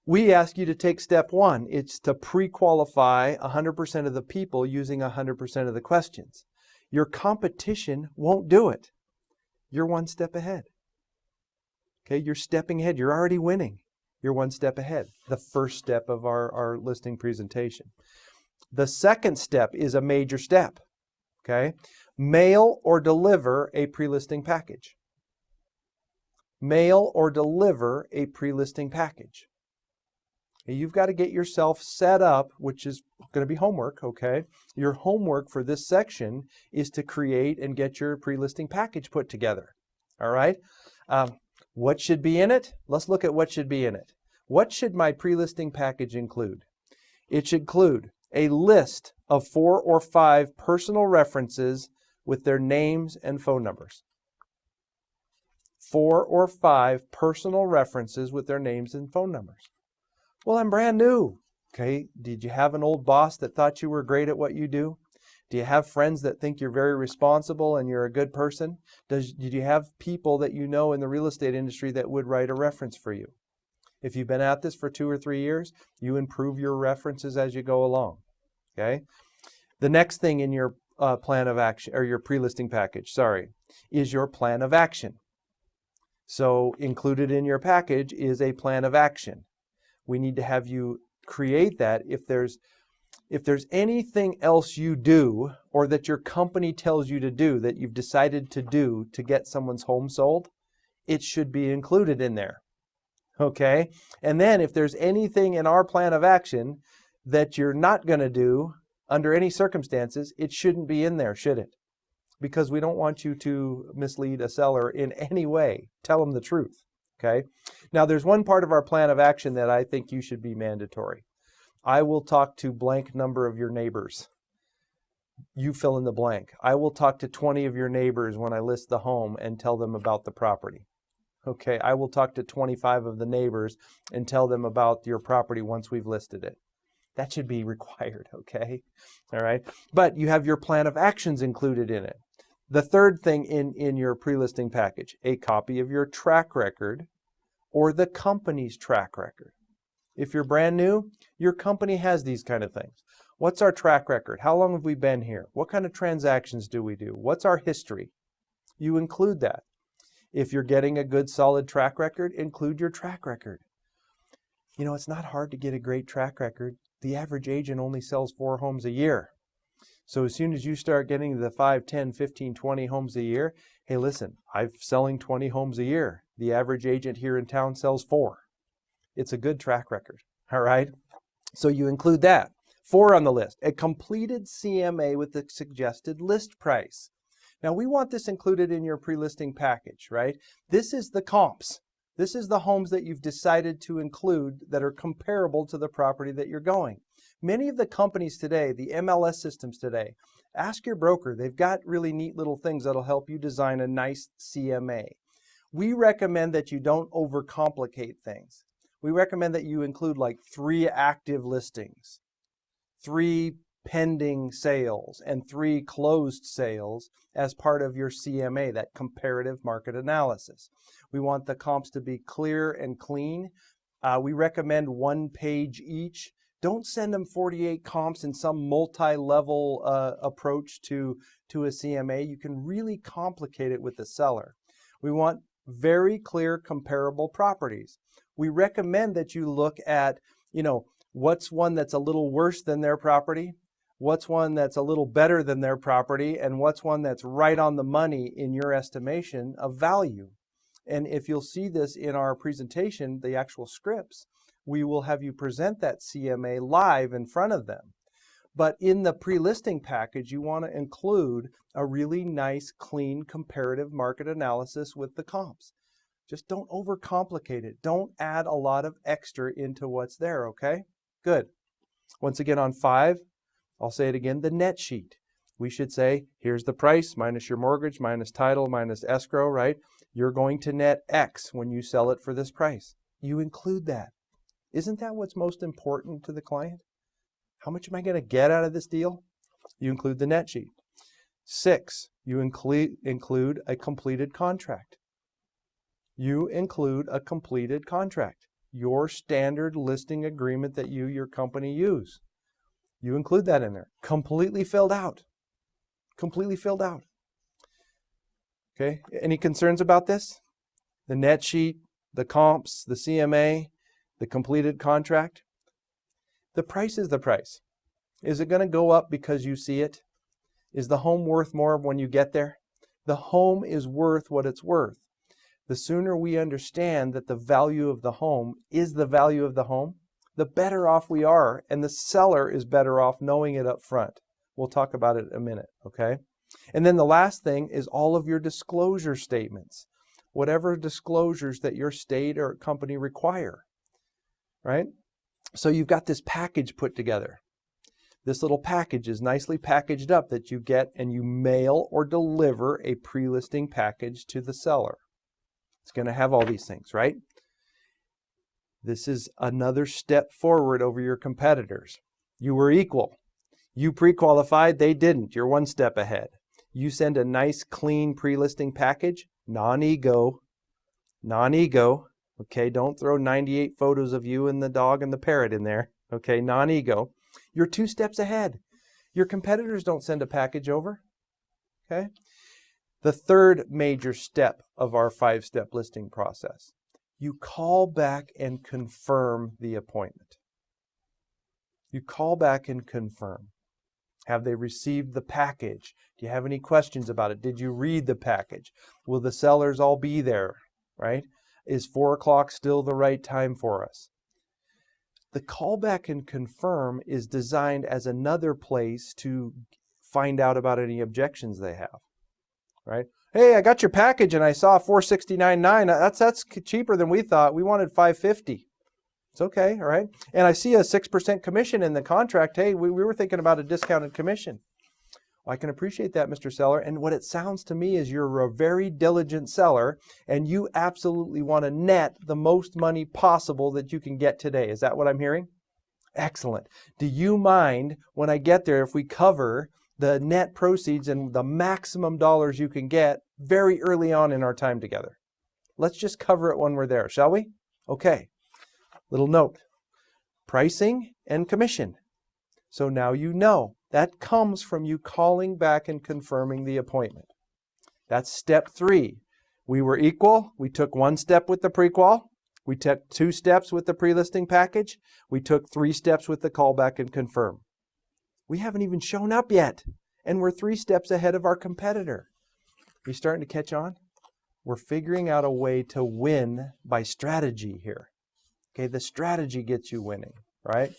We ask you to take step 1. It's to pre-qualify 100% of the people using 100% of the questions. Your competition won't do it. You're one step ahead. Okay, you're stepping ahead. You're already winning. You're one step ahead. The first step of our listing presentation. The second step is a major step. Okay, mail or deliver a pre-listing package. Mail or deliver a pre-listing package. You've got to get yourself set up, which is going to be homework, okay? Your homework for this section is to create and get your pre-listing package put together, all right? What should be in it? Let's look at what should be in it. What should my pre-listing package include? It should include a list of 4 or 5 personal references with their names and phone numbers. 4 or 5 personal references with their names and phone numbers. Well, I'm brand new. Okay, did you have an old boss that thought you were great at what you do? Do you have friends that think you're very responsible and you're a good person? Did you have people that you know in the real estate industry that would write a reference for you? If you've been at this for 2 or 3 years, you improve your references as you go along. Okay? The next thing in your plan of action, or your pre-listing package, is your plan of action. So included in your package is a plan of action. We need to have you create that. If there's anything else you do or that your company tells you to do that you've decided to do to get someone's home sold, it should be included in there. Okay? And then if there's anything in our plan of action that you're not going to do under any circumstances, it shouldn't be in there, should it? Because we don't want you to mislead a seller in any way. Tell them the truth. Okay? Now, there's one part of our plan of action that I think you should be mandatory. I will talk to blank number of your neighbors. You fill in the blank. I will talk to 20 of your neighbors when I list the home and tell them about the property. Okay, I will talk to 25 of the neighbors and tell them about your property once we've listed it. That should be required, okay? All right, but you have your plan of actions included in it. The third thing in your pre-listing package, a copy of your track record or the company's track record. If you're brand new, your company has these kind of things. What's our track record? How long have we been here? What kind of transactions do we do? What's our history? You include that. If you're getting a good solid track record, include your track record. You know, it's not hard to get a great track record. The average agent only sells 4 homes a year. So as soon as you start getting the 5, 10, 15, 20 homes a year, hey, listen, I'm selling 20 homes a year. The average agent here in town sells 4. It's a good track record, all right? So you include that. 4 on the list, a completed CMA with the suggested list price. Now we want this included in your pre-listing package, right? This is the comps. This is the homes that you've decided to include that are comparable to the property that you're going. Many of the companies today, the MLS systems today, ask your broker. They've got really neat little things that'll help you design a nice CMA. We recommend that you don't overcomplicate things. We recommend that you include like 3 active listings, 3 pending sales, and 3 closed sales as part of your CMA, that comparative market analysis. We want the comps to be clear and clean. We recommend 1 page each. Don't send them 48 comps in some multi-level approach to a CMA. You can really complicate it with the seller. We want very clear comparable properties. We recommend that you look at, what's one that's a little worse than their property, what's one that's a little better than their property, and what's one that's right on the money in your estimation of value. And if you'll see this in our presentation, the actual scripts, we will have you present that CMA live in front of them. But in the pre-listing package, you want to include a really nice, clean, comparative market analysis with the comps. Just don't overcomplicate it. Don't add a lot of extra into what's there, okay? Good. Once again on 5, I'll say it again, the net sheet. We should say, here's the price minus your mortgage, minus title, minus escrow, right? You're going to net X when you sell it for this price. You include that. Isn't that what's most important to the client? How much am I going to get out of this deal? You include the net sheet. 6, you include a completed contract. You include a completed contract, your standard listing agreement that your company use. You include that in there, completely filled out. Completely filled out. Okay, any concerns about this? The net sheet, the comps, the CMA, the completed contract? The price is the price. Is it going to go up because you see it? Is the home worth more when you get there? The home is worth what it's worth. The sooner we understand that the value of the home is the value of the home, the better off we are, and the seller is better off knowing it up front. We'll talk about it in a minute, okay? And then the last thing is all of your disclosure statements, whatever disclosures that your state or company require, right? So you've got this package put together. This little package is nicely packaged up that you get and you mail or deliver a pre-listing package to the seller. It's going to have all these things, right? This is another step forward over your competitors. You were equal. You pre-qualified, they didn't. You're one step ahead. You send a nice, clean pre-listing package, non-ego. Okay, don't throw 98 photos of you and the dog and the parrot in there. Okay, non-ego. You're 2 steps ahead. Your competitors don't send a package over. Okay? The third major step of our 5-step listing process. You call back and confirm the appointment. You call back and confirm. Have they received the package? Do you have any questions about it? Did you read the package? Will the sellers all be there, right? Is 4 o'clock still the right time for us? The callback and confirm is designed as another place to find out about any objections they have, right? Hey, I got your package and I saw $469.9. That's cheaper than we thought. We wanted $550. It's okay, all right? And I see a 6% commission in the contract. Hey, we were thinking about a discounted commission. I can appreciate that, Mr. Seller. And what it sounds to me is you're a very diligent seller and you absolutely want to net the most money possible that you can get today. Is that what I'm hearing? Excellent. Do you mind when I get there if we cover the net proceeds and the maximum dollars you can get very early on in our time together? Let's just cover it when we're there, shall we? Okay. Little note. Pricing and commission. So now you know. That comes from you calling back and confirming the appointment. That's step 3. We were equal. We took 1 step with the pre-qual. We took 2 steps with the pre-listing package. We took 3 steps with the callback and confirm. We haven't even shown up yet, and we're 3 steps ahead of our competitor. Are you starting to catch on? We're figuring out a way to win by strategy here. Okay, the strategy gets you winning, right?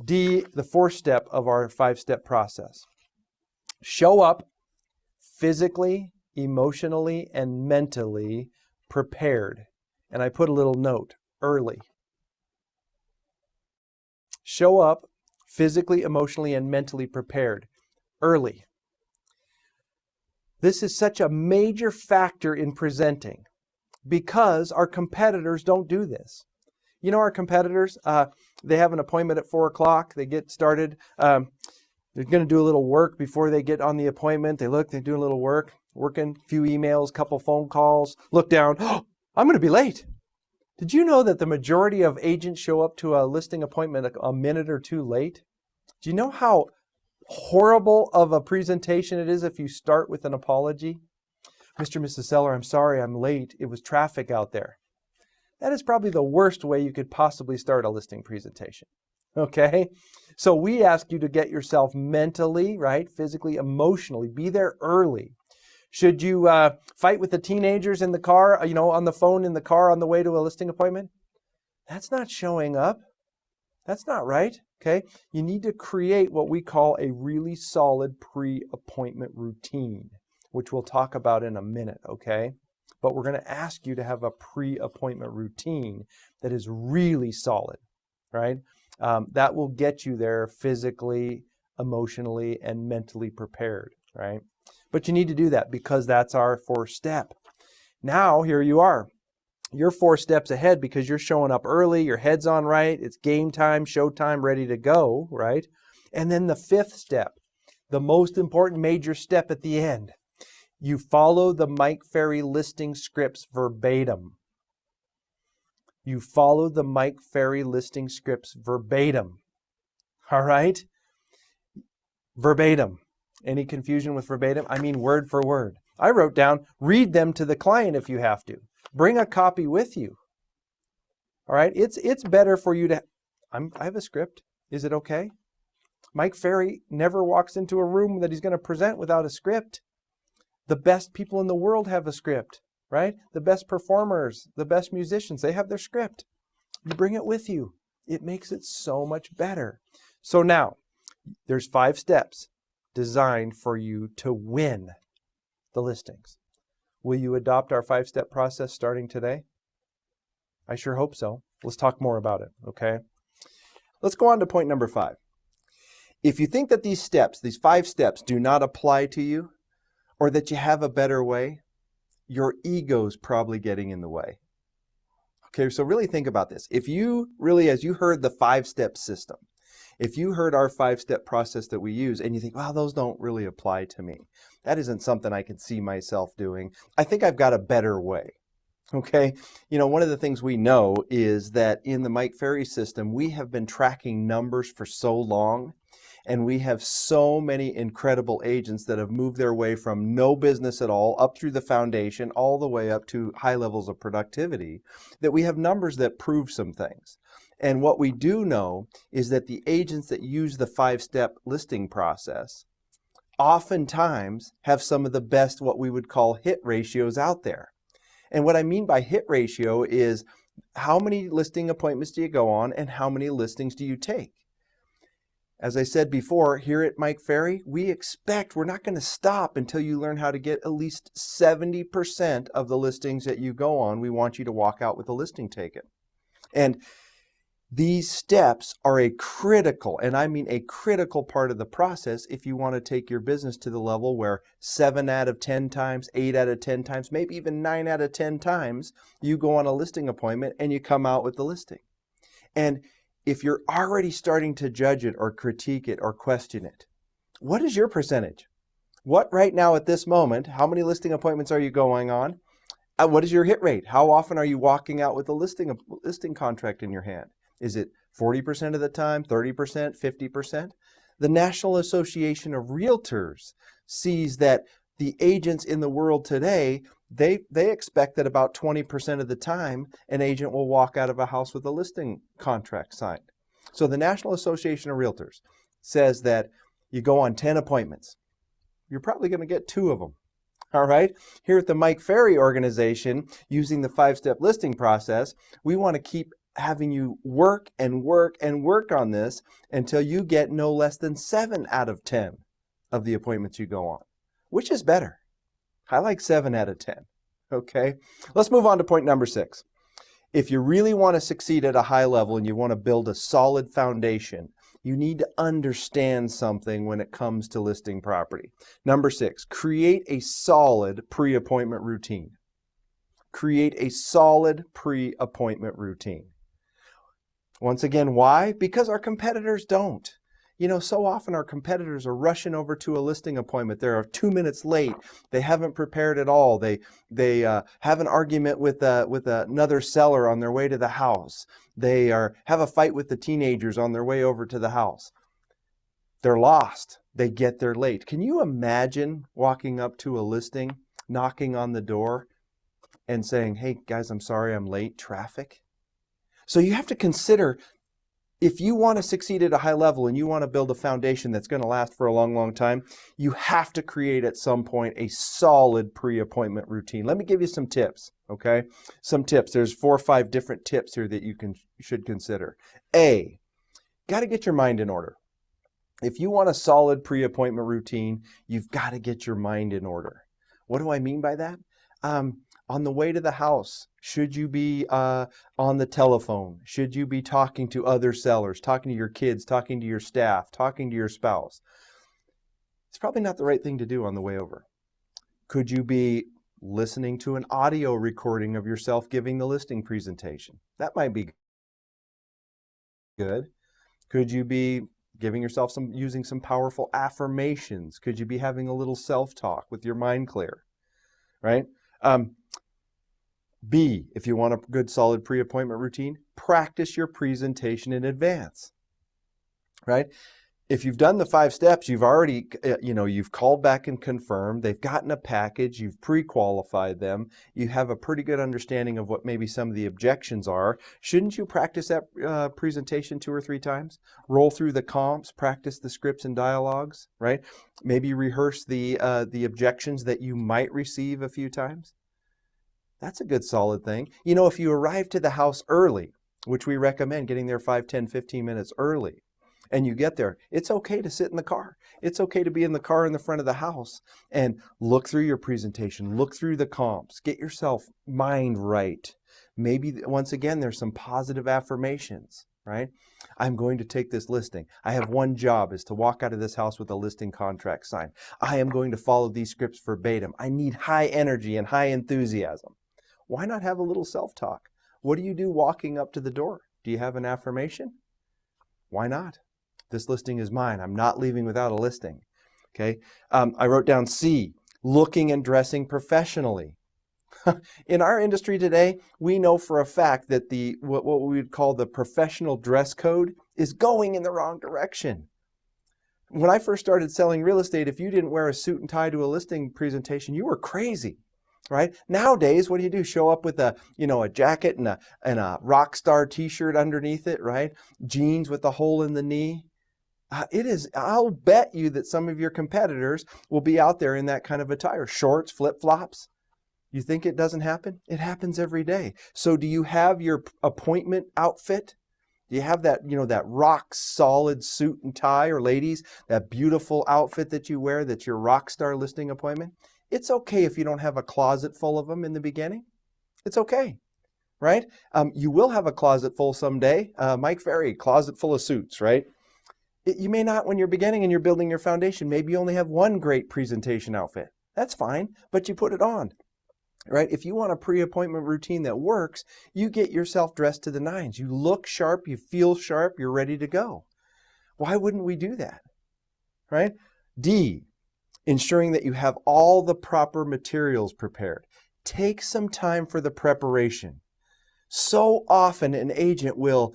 D, the 4th step of our 5-step process. Show up physically, emotionally, and mentally prepared. And I put a little note, early. Show up physically, emotionally, and mentally prepared, early. This is such a major factor in presenting because our competitors don't do this. You know, our competitors, they have an appointment at 4 o'clock. They get started. They're going to do a little work before they get on the appointment. They do a little work, working a few emails, couple phone calls, look down. Oh, I'm going to be late. Did you know that the majority of agents show up to a listing appointment a minute or 2 late? Do you know how horrible of a presentation it is if you start with an apology? Mr. and Mrs. Seller, I'm sorry I'm late. It was traffic out there. That is probably the worst way you could possibly start a listing presentation. Okay? So we ask you to get yourself mentally, right, physically, emotionally, be there early. Should you fight with the teenagers in the car, on the phone in the car on the way to a listing appointment? That's not showing up. That's not right, okay? You need to create what we call a really solid pre-appointment routine, which we'll talk about in a minute, okay? But we're going to ask you to have a pre-appointment routine that is really solid, right? That will get you there physically, emotionally, and mentally prepared, right? But you need to do that because that's our first step. Now, here you are. You're 4 steps ahead because you're showing up early, your head's on right, it's game time, show time, ready to go, right? And then the 5th step, the most important major step at the end, you follow the Mike Ferry listing scripts verbatim. You follow the Mike Ferry listing scripts verbatim. All right? Verbatim. Any confusion with verbatim? I mean word for word. I wrote down, read them to the client if you have to. Bring a copy with you. All right? It's better for you to... I have a script. Is it okay? Mike Ferry never walks into a room that he's going to present without a script. The best people in the world have a script, right? The best performers, the best musicians, they have their script. You bring it with you. It makes it so much better. So now, there's 5 steps designed for you to win the listings. Will you adopt our 5-step process starting today? I sure hope so. Let's talk more about it, okay? Let's go on to point number 5. If you think that these steps, these 5 steps, do not apply to you, or that you have a better way, your ego's probably getting in the way. Okay, so really think about this. If you really, as you heard the 5-step system, if you heard our 5-step process that we use and you think, wow, those don't really apply to me, that isn't something I can see myself doing, I think I've got a better way. Okay, one of the things we know is that in the Mike Ferry system, we have been tracking numbers for so long, and we have so many incredible agents that have moved their way from no business at all up through the foundation, all the way up to high levels of productivity, that we have numbers that prove some things. And what we do know is that the agents that use the 5-step listing process oftentimes have some of the best what we would call hit ratios out there. And what I mean by hit ratio is how many listing appointments do you go on and how many listings do you take? As I said before, here at Mike Ferry, we're not going to stop until you learn how to get at least 70% of the listings that you go on. We want you to walk out with a listing taken. And these steps are a critical, and I mean a critical part of the process if you want to take your business to the level where 7 out of 10 times, 8 out of 10 times, maybe even 9 out of 10 times, you go on a listing appointment and you come out with the listing. And if you're already starting to judge it or critique it or question it, what is your percentage? What right now at this moment, how many listing appointments are you going on? What is your hit rate? How often are you walking out with a listing contract in your hand? Is it 40% of the time, 30%, 50%? The National Association of Realtors sees that the agents in the world today, they expect that about 20% of the time an agent will walk out of a house with a listing contract signed. So the National Association of Realtors says that you go on 10 appointments. You're probably going to get 2 of them. All right. Here at the Mike Ferry organization, using the 5-step listing process, we want to keep having you work and work and work on this until you get no less than 7 out of 10 of the appointments you go on. Which is better? I like 7 out of 10. Okay. Let's move on to point number 6. If you really want to succeed at a high level and you want to build a solid foundation, you need to understand something when it comes to listing property. Number 6, create a solid pre-appointment routine. Create a solid pre-appointment routine. Once again, why? Because our competitors don't. So often our competitors are rushing over to a listing appointment. They're 2 minutes late. They haven't prepared at all. They have an argument with another seller on their way to the house. They have a fight with the teenagers on their way over to the house. They're lost. They get there late. Can you imagine walking up to a listing knocking on the door and saying, hey guys, I'm sorry I'm late, traffic. So you have to consider, if you want to succeed at a high level and you want to build a foundation that's going to last for a long, long time, you have to create at some point a solid pre-appointment routine. Let me give you some tips, okay? Some tips. There's 4 or 5 different tips here that you should consider. A, got to get your mind in order. If you want a solid pre-appointment routine, you've got to get your mind in order. What do I mean by that? On the way to the house, should you be on the telephone? Should you be talking to other sellers, talking to your kids, talking to your staff, talking to your spouse? It's probably not the right thing to do on the way over. Could you be listening to an audio recording of yourself giving the listing presentation? That might be good. Could you be giving yourself using some powerful affirmations? Could you be having a little self-talk with your mind clear, right? B, if you want a good solid pre-appointment routine, practice your presentation in advance, right? If you've done the 5 steps, you've already, you've called back and confirmed, they've gotten a package, you've pre-qualified them, you have a pretty good understanding of what maybe some of the objections are. Shouldn't you practice that presentation 2 or 3 times? Roll through the comps, practice the scripts and dialogues, right? Maybe rehearse the objections that you might receive a few times. That's a good solid thing. If you arrive to the house early, which we recommend getting there 5, 10, 15 minutes early, and you get there, it's okay to sit in the car. It's okay to be in the car in the front of the house and look through your presentation, look through the comps, get yourself mind right. Maybe once again, there's some positive affirmations, right? I'm going to take this listing. I have one job, is to walk out of this house with a listing contract signed. I am going to follow these scripts verbatim. I need high energy and high enthusiasm. Why not have a little self-talk? What do you do walking up to the door? Do you have an affirmation? Why not? This listing is mine. I'm not leaving without a listing. Okay. I wrote down C, looking and dressing professionally. In our industry today, we know for a fact that what we would call the professional dress code is going in the wrong direction. When I first started selling real estate, if you didn't wear a suit and tie to a listing presentation, you were crazy. Right? Nowadays, what do? Show up with a jacket and a rock star t-shirt underneath it, right? Jeans with a hole in the knee. I'll bet you that some of your competitors will be out there in that kind of attire. Shorts, flip-flops. You think it doesn't happen? It happens every day. So do you have your appointment outfit? Do you have that, that rock solid suit and tie, or ladies, that beautiful outfit that you wear that's your rock star listing appointment? It's okay if you don't have a closet full of them in the beginning. It's okay, right? You will have a closet full someday. Mike Ferry, closet full of suits, right? You may not when you're beginning and you're building your foundation. Maybe you only have one great presentation outfit. That's fine, but you put it on, right? If you want a pre-appointment routine that works, you get yourself dressed to the nines. You look sharp, you feel sharp, you're ready to go. Why wouldn't we do that, right? D, ensuring that you have all the proper materials prepared. Take some time for the preparation. So often an agent will,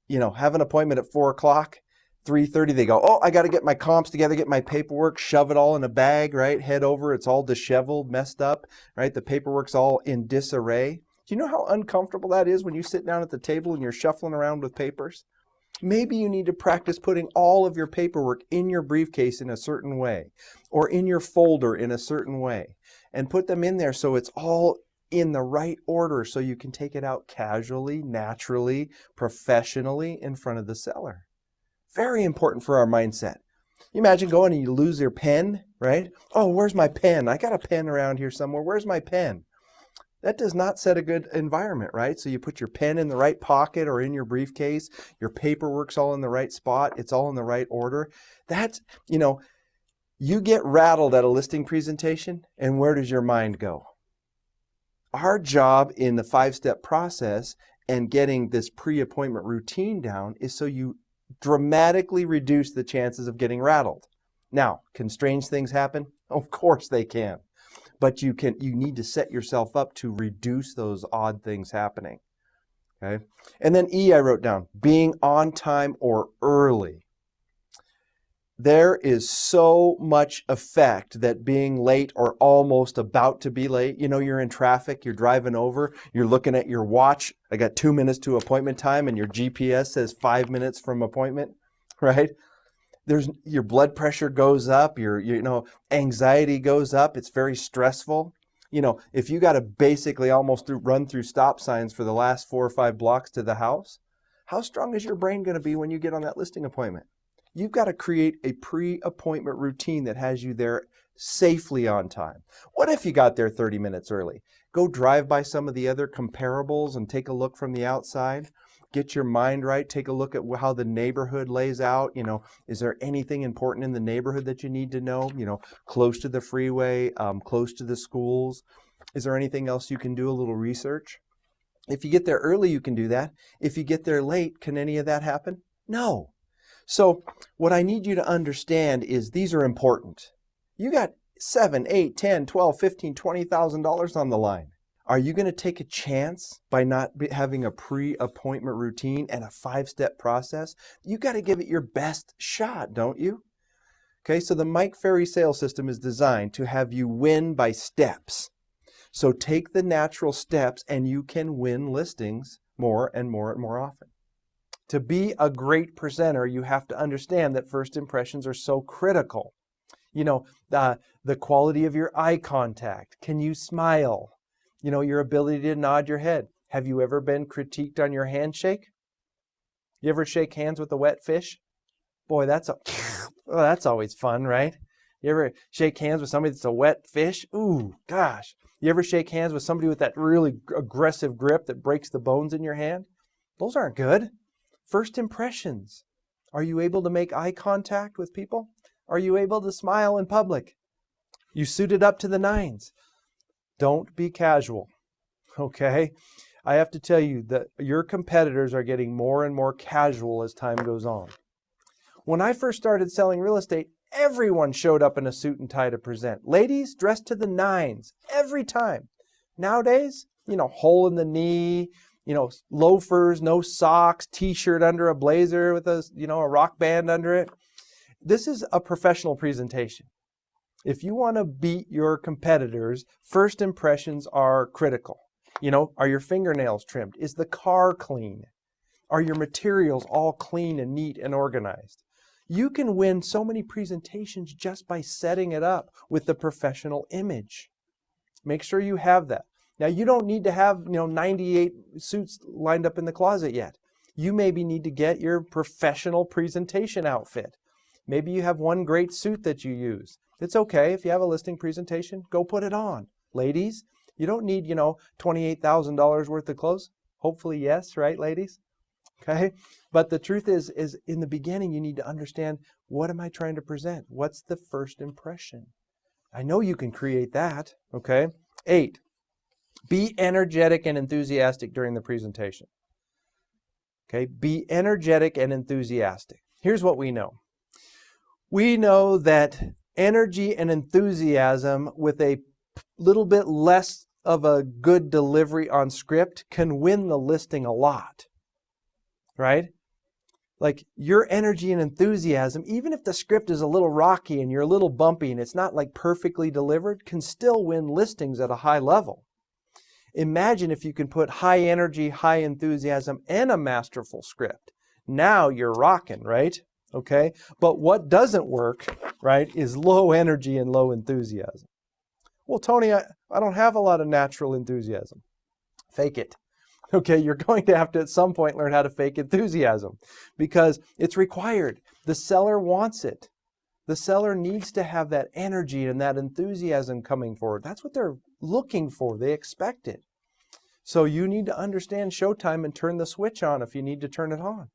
have an appointment at 4 o'clock, 3:30, they go, oh, I got to get my comps together, get my paperwork, shove it all in a bag, right? Head over, it's all disheveled, messed up, right? The paperwork's all in disarray. Do you know how uncomfortable that is when you sit down at the table and you're shuffling around with papers? Maybe you need to practice putting all of your paperwork in your briefcase in a certain way, or in your folder in a certain way, and put them in there so it's all in the right order so you can take it out casually, naturally, professionally in front of the seller. Very important for our mindset. You imagine going and you lose your pen, right? Oh, where's my pen? I got a pen around here somewhere. Where's my pen? That does not set a good environment, right? So you put your pen in the right pocket or in your briefcase, your paperwork's all in the right spot, it's all in the right order. That's, you get rattled at a listing presentation, and where does your mind go? Our job in the 5-step process and getting this pre-appointment routine down is so you dramatically reduce the chances of getting rattled. Now, can strange things happen? Of course they can. But you need to set yourself up to reduce those odd things happening. Okay? And then E, I wrote down, being on time or early. There is so much effect that being late or almost about to be late, you're in traffic, you're driving over, you're looking at your watch. I got 2 minutes to appointment time and your GPS says 5 minutes from appointment, right? Your blood pressure goes up, your anxiety goes up. It's very stressful. If you got to basically almost run through stop signs for the last 4 or 5 blocks to the house, how strong is your brain going to be when you get on that listing appointment? You've got to create a pre-appointment routine that has you there safely on time. What if you got there 30 minutes early? Go drive by some of the other comparables and take a look from the outside. Get your mind right. Take a look at how the neighborhood lays out. Is there anything important in the neighborhood that you need to know? Close to the freeway, close to the schools. Is there anything else you can do? A little research. If you get there early, you can do that. If you get there late, can any of that happen? No. So what I need you to understand is these are important. You got $7, $8, $10, $12, $15, $20,000 on the line. Are you going to take a chance by not having a pre-appointment routine and a 5-step process? You got to give it your best shot, don't you? Okay, so the Mike Ferry sales system is designed to have you win by steps. So take the natural steps and you can win listings more and more and more often. To be a great presenter, you have to understand that first impressions are so critical. The quality of your eye contact. Can you smile? Your ability to nod your head. Have you ever been critiqued on your handshake? You ever shake hands with a wet fish? Boy, that's always fun, right? You ever shake hands with somebody that's a wet fish? Ooh, gosh. You ever shake hands with somebody with that really aggressive grip that breaks the bones in your hand? Those aren't good. First impressions. Are you able to make eye contact with people? Are you able to smile in public? You suited up to the nines. Don't be casual, okay? I have to tell you that your competitors are getting more and more casual as time goes on. When I first started selling real estate, everyone showed up in a suit and tie to present. Ladies dressed to the nines every time. Nowadays, hole in the knee, loafers, no socks, t-shirt under a blazer with a rock band under it. This is a professional presentation. If you want to beat your competitors, first impressions are critical. Are your fingernails trimmed? Is the car clean? Are your materials all clean and neat and organized? You can win so many presentations just by setting it up with the professional image. Make sure you have that. Now, you don't need to have 98 suits lined up in the closet yet. You maybe need to get your professional presentation outfit. Maybe you have one great suit that you use. It's okay if you have a listing presentation, go put it on. Ladies, you don't need, $28,000 worth of clothes. Hopefully, yes, right, ladies? Okay? But the truth is in the beginning, you need to understand, what am I trying to present? What's the first impression? I know you can create that, okay? 8, be energetic and enthusiastic during the presentation. Okay, be energetic and enthusiastic. Here's what we know. We know that energy and enthusiasm with a little bit less of a good delivery on script can win the listing a lot, right? Like your energy and enthusiasm, even if the script is a little rocky and you're a little bumpy and it's not like perfectly delivered, can still win listings at a high level. Imagine if you can put high energy, high enthusiasm, and a masterful script. Now you're rocking, right? Okay? But what doesn't work, right, is low energy and low enthusiasm. Well, Tony, I don't have a lot of natural enthusiasm. Fake it. Okay, you're going to have to at some point learn how to fake enthusiasm because it's required. The seller wants it. The seller needs to have that energy and that enthusiasm coming forward. That's what they're looking for. They expect it. So you need to understand showtime and turn the switch on if you need to turn it on.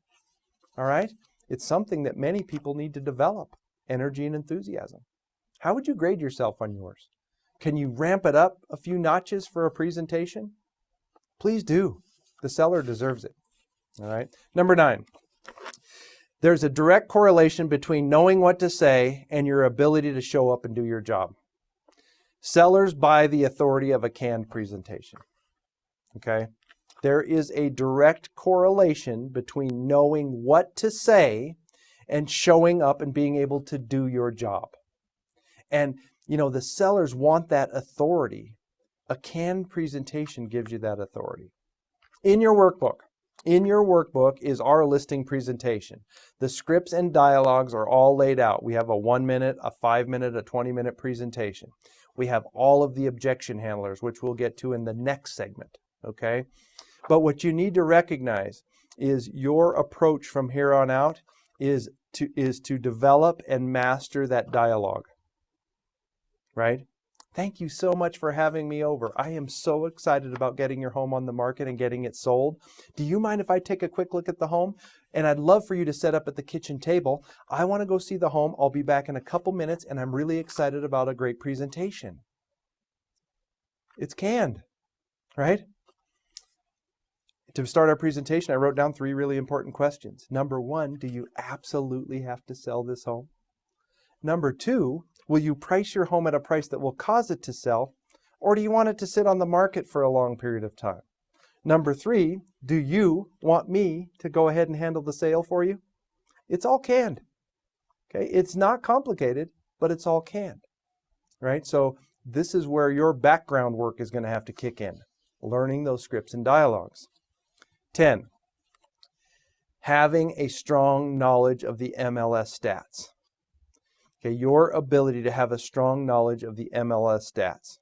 All right? It's something that many people need to develop, energy and enthusiasm. How would you grade yourself on yours? Can you ramp it up a few notches for a presentation? Please do. The seller deserves it. All right? Number 9. There's a direct correlation between knowing what to say and your ability to show up and do your job. Sellers buy the authority of a canned presentation. Okay? There is a direct correlation between knowing what to say and showing up and being able to do your job. And, the sellers want that authority. A canned presentation gives you that authority. In your workbook is our listing presentation. The scripts and dialogues are all laid out. We have a 1 minute, a 5 minute, a 20-minute presentation. We have all of the objection handlers, which we'll get to in the next segment, okay? But what you need to recognize is your approach from here on out is to develop and master that dialogue, right? Thank you so much for having me over. I am so excited about getting your home on the market and getting it sold. Do you mind if I take a quick look at the home? And I'd love for you to set up at the kitchen table. I want to go see the home. I'll be back in a couple minutes, and I'm really excited about a great presentation. It's canned, right? To start our presentation, I wrote down 3 really important questions. Number 1, do you absolutely have to sell this home? Number 2, will you price your home at a price that will cause it to sell, or do you want it to sit on the market for a long period of time? Number 3, do you want me to go ahead and handle the sale for you? It's all canned. Okay, it's not complicated, but it's all canned, right? So this is where your background work is going to have to kick in, learning those scripts and dialogues. 10, having a strong knowledge of the MLS stats. Okay, your ability to have a strong knowledge of the MLS stats.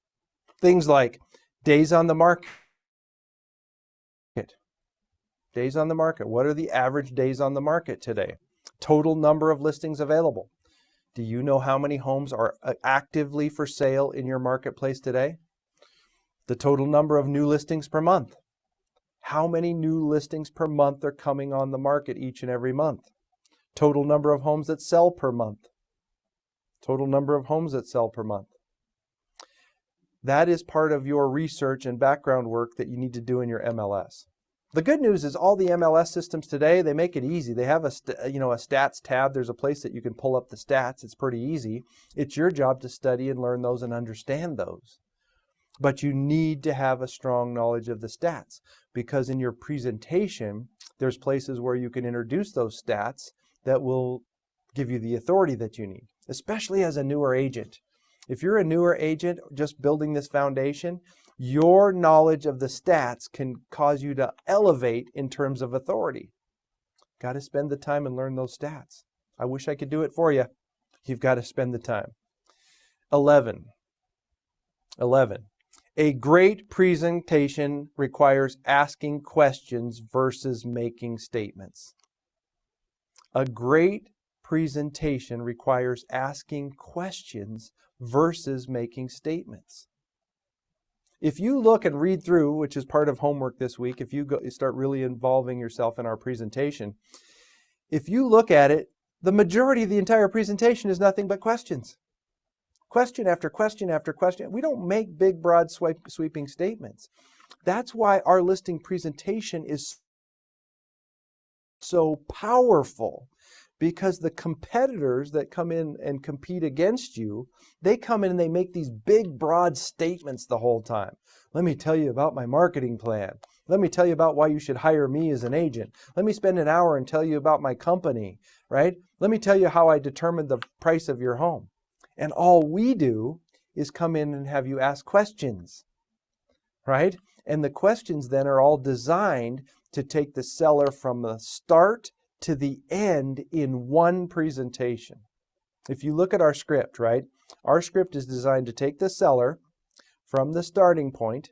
Things like days on the market. Days on the market. What are the average days on the market today? Total number of listings available. Do you know how many homes are actively for sale in your marketplace today? The total number of new listings per month. How many new listings per month are coming on the market each and every month? Total number of homes that sell per month. Total number of homes that sell per month. That is part of your research and background work that you need to do in your MLS. The good news is all the MLS systems today, they make it easy. They have a stats tab. There's a place that you can pull up the stats. It's pretty easy. It's your job to study and learn those and understand those. But you need to have a strong knowledge of the stats, because in your presentation, there's places where you can introduce those stats that will give you the authority that you need, especially as a newer agent. If you're a newer agent just building this foundation, your knowledge of the stats can cause you to elevate in terms of authority. Got to spend the time and learn those stats. I wish I could do it for you. You've got to spend the time. 11. A great presentation requires asking questions versus making statements. A great presentation requires asking questions versus making statements. If you look and read through, which is part of homework this week, if you start really involving yourself in our presentation, if you look at it, the majority of the entire presentation is nothing but questions. Question after question after question. We don't make big, broad, sweeping statements. That's why our listing presentation is so powerful, because the competitors that come in and compete against you, they come in and they make these big, broad statements the whole time. Let me tell you about my marketing plan. Let me tell you about why you should hire me as an agent. Let me spend an hour and tell you about my company, right? Let me tell you how I determined the price of your home. And all we do is come in and have you ask questions, right? And the questions then are all designed to take the seller from the start to the end in one presentation. If you look at our script, right? Our script is designed to take the seller from the starting point,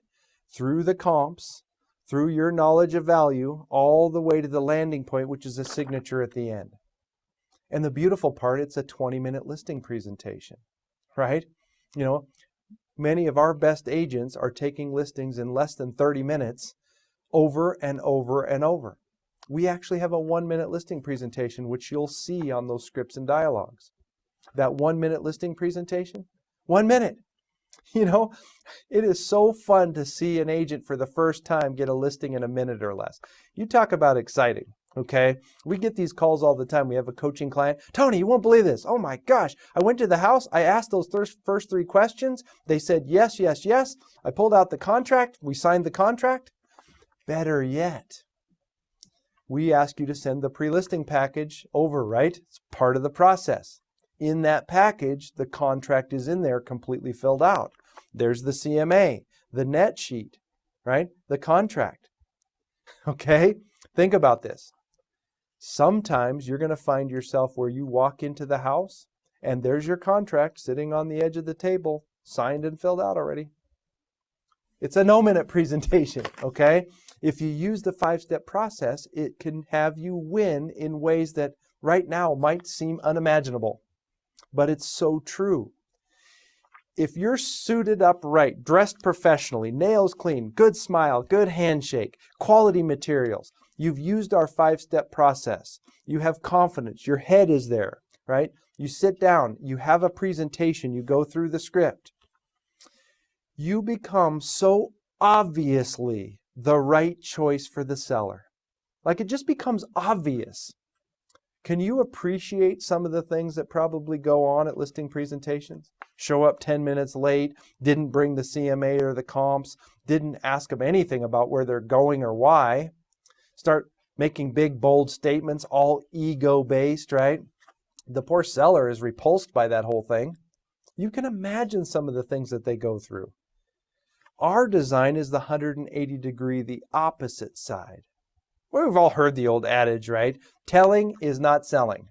through the comps, through your knowledge of value, all the way to the landing point, which is a signature at the end. And the beautiful part, it's a 20-minute listing presentation, right? You know, many of our best agents are taking listings in less than 30 minutes over and over and over. We actually have a 1-minute listing presentation, which you'll see on those scripts and dialogues. That 1-minute listing presentation, 1 minute. You know, it is so fun to see an agent for the first time get a listing in a minute or less. You talk about exciting. Okay, we get these calls all the time. We have a coaching client. Tony, you won't believe this. Oh my gosh. I went to the house. I asked those first 3 questions. They said yes, yes, yes. I pulled out the contract. We signed the contract. Better yet, we ask you to send the pre-listing package over, right? It's part of the process. In that package, the contract is in there completely filled out. There's the CMA, the net sheet, right? The contract. Okay? Think about this. Sometimes you're going to find yourself where you walk into the house and there's your contract sitting on the edge of the table, signed and filled out already. It's a no-minute presentation, okay? If you use the 5-step process, it can have you win in ways that right now might seem unimaginable. But it's so true. If you're suited up right, dressed professionally, nails clean, good smile, good handshake, quality materials, you've used our 5-step process, you have confidence, your head is there, right? You sit down, you have a presentation, you go through the script. You become so obviously the right choice for the seller. Like it just becomes obvious. Can you appreciate some of the things that probably go on at listing presentations? Show up 10 minutes late, didn't bring the CMA or the comps, didn't ask them anything about where they're going or why. Start making big, bold statements, all ego-based, right? The poor seller is repulsed by that whole thing. You can imagine some of the things that they go through. Our design is the 180-degree, the opposite side. We've all heard the old adage, right? Telling is not selling.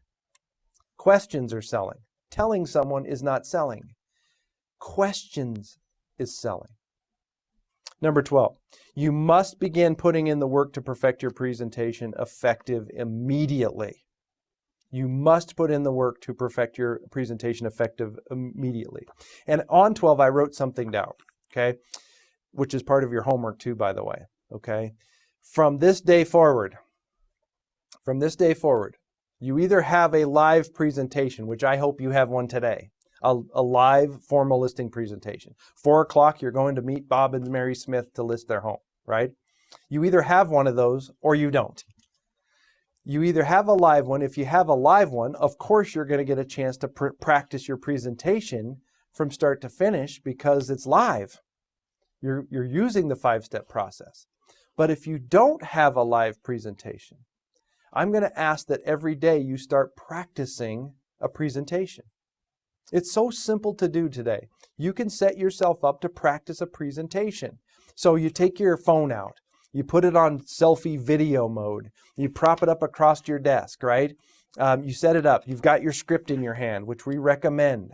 Questions are selling. Telling someone is not selling. Questions is selling. Number 12, you must begin putting in the work to perfect your presentation effective immediately. You must put in the work to perfect your presentation effective immediately. And on 12, I wrote something down, okay? Which is part of your homework too, by the way, okay? From this day forward, you either have a live presentation, which I hope you have one today, a live formal listing presentation. 4 o'clock, you're going to meet Bob and Mary Smith to list their home, right? You either have one of those or you don't. You either have a live one. If you have a live one, of course, you're going to get a chance to practice your presentation from start to finish because it's live. You're using the 5-step process. But if you don't have a live presentation, I'm going to ask that every day you start practicing a presentation. It's so simple to do today. You can set yourself up to practice a presentation. So you take your phone out, you put it on selfie video mode, you prop it up across your desk, right? You set it up, you've got your script in your hand, which we recommend,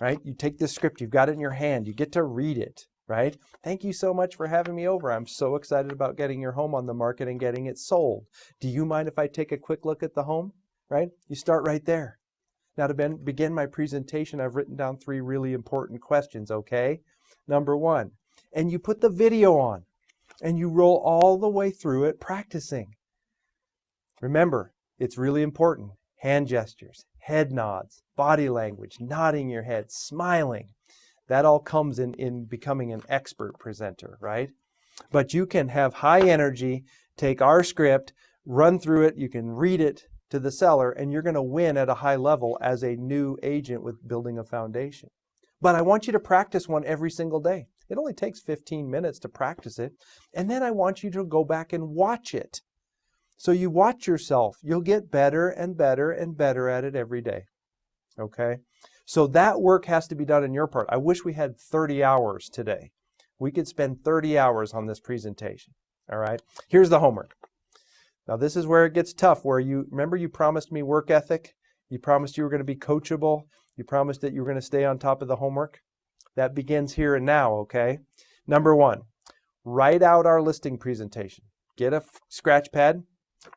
right? You take this script, you've got it in your hand, you get to read it. Right? Thank you so much for having me over. I'm so excited about getting your home on the market and getting it sold. Do you mind if I take a quick look at the home? Right? You start right there. Now to begin my presentation, I've written down 3 really important questions, okay? Number 1, and you put the video on and you roll all the way through it practicing. Remember, it's really important. Hand gestures, head nods, body language, nodding your head, smiling. That all comes in becoming an expert presenter, right? But you can have high energy, take our script, run through it, you can read it to the seller, and you're going to win at a high level as a new agent with building a foundation. But I want you to practice one every single day. It only takes 15 minutes to practice it. And then I want you to go back and watch it. So you watch yourself. You'll get better and better and better at it every day. Okay? So that work has to be done on your part. I wish we had 30 hours today. We could spend 30 hours on this presentation. All right? Here's the homework. Now this is where it gets tough, where remember you promised me work ethic? You promised you were going to be coachable. You promised that you were going to stay on top of the homework. That begins here and now, okay? Number 1, write out our listing presentation. Get a scratch pad.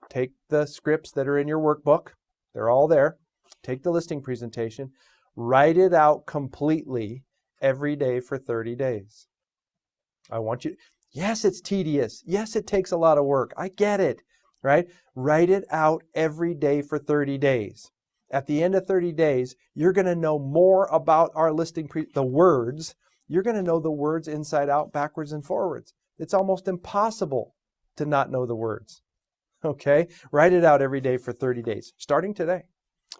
Take the scripts that are in your workbook. They're all there. Take the listing presentation. Write it out completely every day for 30 days. I want you, yes, it's tedious. Yes, it takes a lot of work. I get it, right? Write it out every day for 30 days. At the end of 30 days, you're going to know more about our listing, the words. You're going to know the words inside out, backwards and forwards. It's almost impossible to not know the words. Okay? Write it out every day for 30 days, starting today.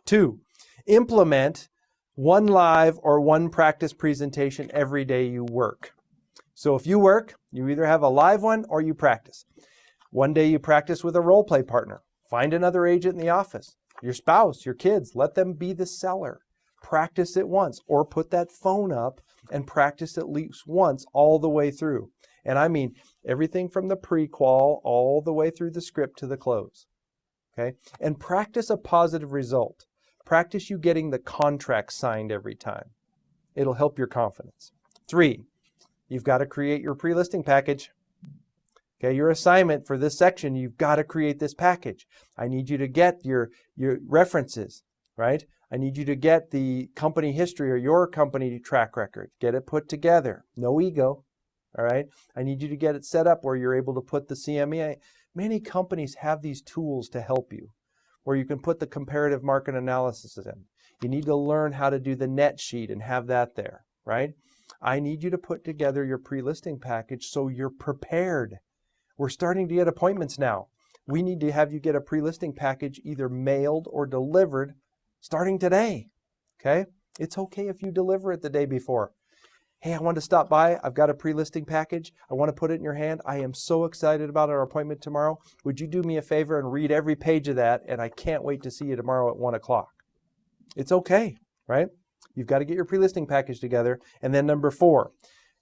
2, implement 1 live or 1 practice presentation every day you work. So if you work, you either have a live one or you practice. One day you practice with a role play partner. Find another agent in the office, your spouse, your kids, let them be the seller. Practice it once, or put that phone up and practice at least once all the way through. And I mean everything from the pre-qual all the way through the script to the close. Okay? And practice a positive result. Practice you getting the contract signed every time. It'll help your confidence. 3, you've got to create your pre-listing package. Okay, your assignment for this section, you've got to create this package. I need you to get your references, right? I need you to get the company history or your company track record. Get it put together. No ego, all right? I need you to get it set up where you're able to put the CME. Many companies have these tools to help you, where you can put the comparative market analysis in. You need to learn how to do the net sheet and have that there, right? I need you to put together your pre-listing package so you're prepared. We're starting to get appointments now. We need to have you get a pre-listing package either mailed or delivered starting today, okay? It's okay if you deliver it the day before. Hey, I want to stop by. I've got a pre-listing package. I want to put it in your hand. I am so excited about our appointment tomorrow. Would you do me a favor and read every page of that? And I can't wait to see you tomorrow at 1 o'clock. It's okay, right? You've got to get your pre-listing package together. And then number 4,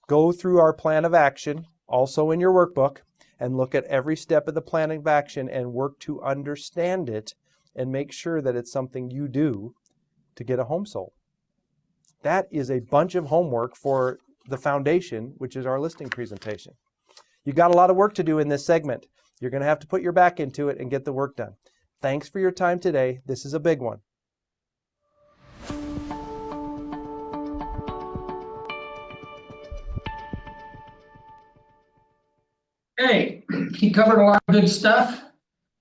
go through our plan of action, also in your workbook, and look at every step of the plan of action and work to understand it and make sure that it's something you do to get a home sold. That is a bunch of homework for the foundation, which is our listing presentation. You've got a lot of work to do in this segment. You're going to have to put your back into it and get the work done. Thanks for your time today. This is a big one. Hey, he covered a lot of good stuff.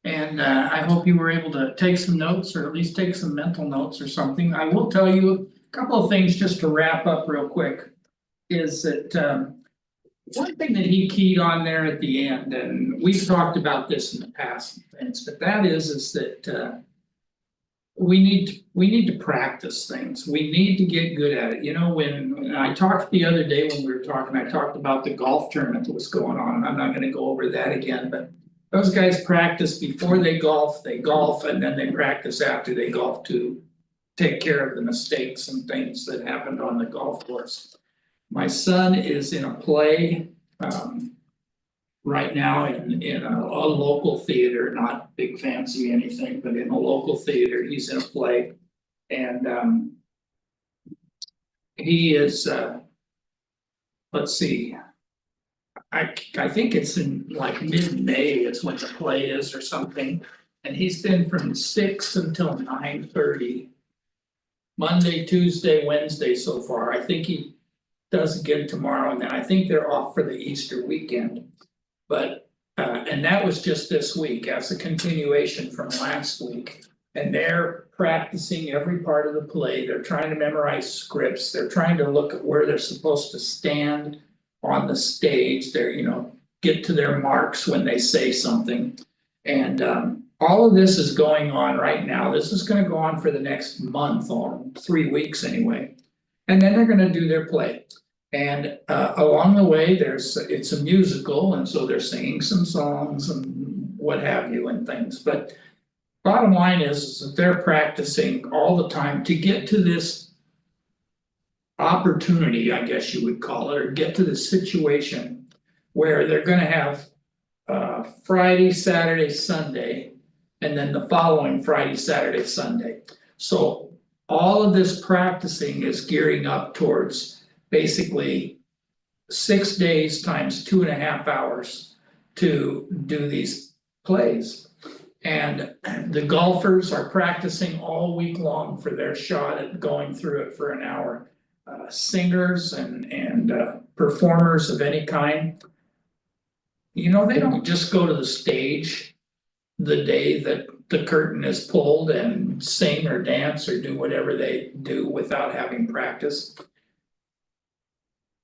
And I hope you were able to take some notes, or at least take some mental notes or something. I will tell you a couple of things just to wrap up real quick. Is that one thing that he keyed on there at the end, and we've talked about this in the past, but that is that we need to practice things. We need to get good at it. You know, when I talked the other day when we were talking, I talked about the golf tournament that was going on, and I'm not going to go over that again, but those guys practice before they golf, and then they practice after they golf to take care of the mistakes and things that happened on the golf course. My son is in a play right now in a local theater, not big fancy anything, but in a local theater, he's in a play. And he is, let's see, I think it's in like mid-May is when the play is or something. And he's been from 6 until 9:30. Monday, Tuesday, Wednesday so far. I think he does again tomorrow, and then I think they're off for the Easter weekend. But and that was just this week as a continuation from last week. And they're practicing every part of the play. They're trying to memorize scripts. They're trying to look at where they're supposed to stand on the stage. They're, you know, get to their marks when they say something. And all of this is going on right now. This is going to go on for the next month or 3 weeks anyway. And then they're going to do their play. And along the way, it's a musical, and so they're singing some songs and what have you and things. But bottom line is that they're practicing all the time to get to this opportunity, I guess you would call it, or get to the situation where they're going to have Friday, Saturday, Sunday, and then the following Friday, Saturday, Sunday. So all of this practicing is gearing up towards basically 6 days times 2.5 hours to do these plays. And the golfers are practicing all week long for their shot at going through it for an hour. Singers and performers of any kind, you know, they don't just go to the stage the day that the curtain is pulled and sing or dance or do whatever they do without having practice.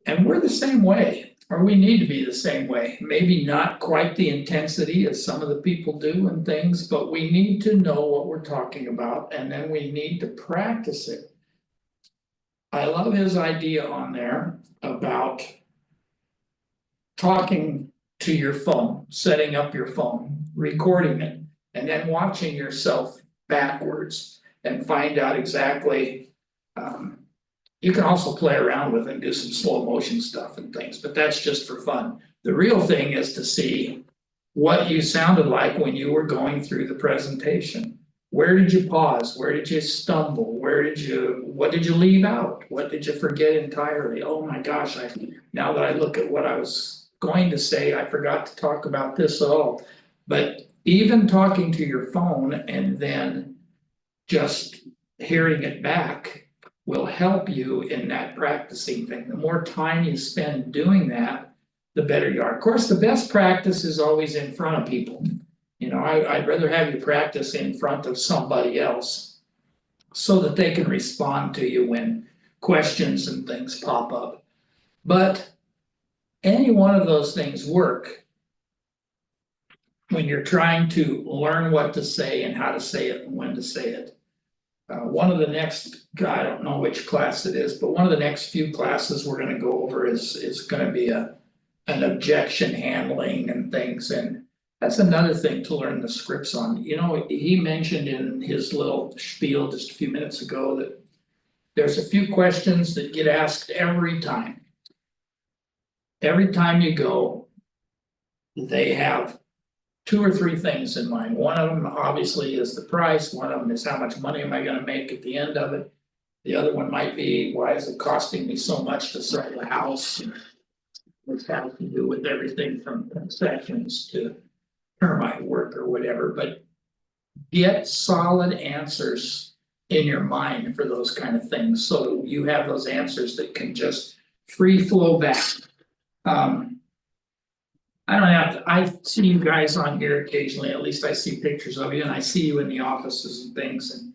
And we're the same way, or we need to be the same way. Maybe not quite the intensity as some of the people do and things, but we need to know what we're talking about, and then we need to practice it. I love his idea on there about talking to your phone. setting up your phone, recording it, and then watching yourself backwards and find out exactly. You can also play around with it and do some slow motion stuff and things, but that's just for fun. The real thing is to see what you sounded like when you were going through the presentation. Where did you pause? Where did you stumble? What did you leave out? What did you forget entirely? Oh my gosh, now that I look at what I was going to say, I forgot to talk about this at all. But even talking to your phone and then just hearing it back will help you in that practicing thing. The more time you spend doing that, the better you are. Of course, the best practice is always in front of people. You know, I'd rather have you practice in front of somebody else so that they can respond to you when questions and things pop up. But any one of those things work when you're trying to learn what to say and how to say it and when to say it. One of the next, I don't know which class it is, but one of the next few classes we're gonna go over is gonna be an objection handling and things, and that's another thing to learn the scripts on. You know, he mentioned in his little spiel just a few minutes ago that there's a few questions that get asked every time. Every time you go, they have 2 or 3 things in mind. One of them obviously is the price, one of them is how much money am I gonna make at the end of it? The other one might be, why is it costing me so much to sell the house? Which has to do with everything from concessions to termite work or whatever, but get solid answers in your mind for those kind of things, so you have those answers that can just free flow back. I don't have to, I see you guys on here occasionally, at least I see pictures of you and I see you in the offices and things, and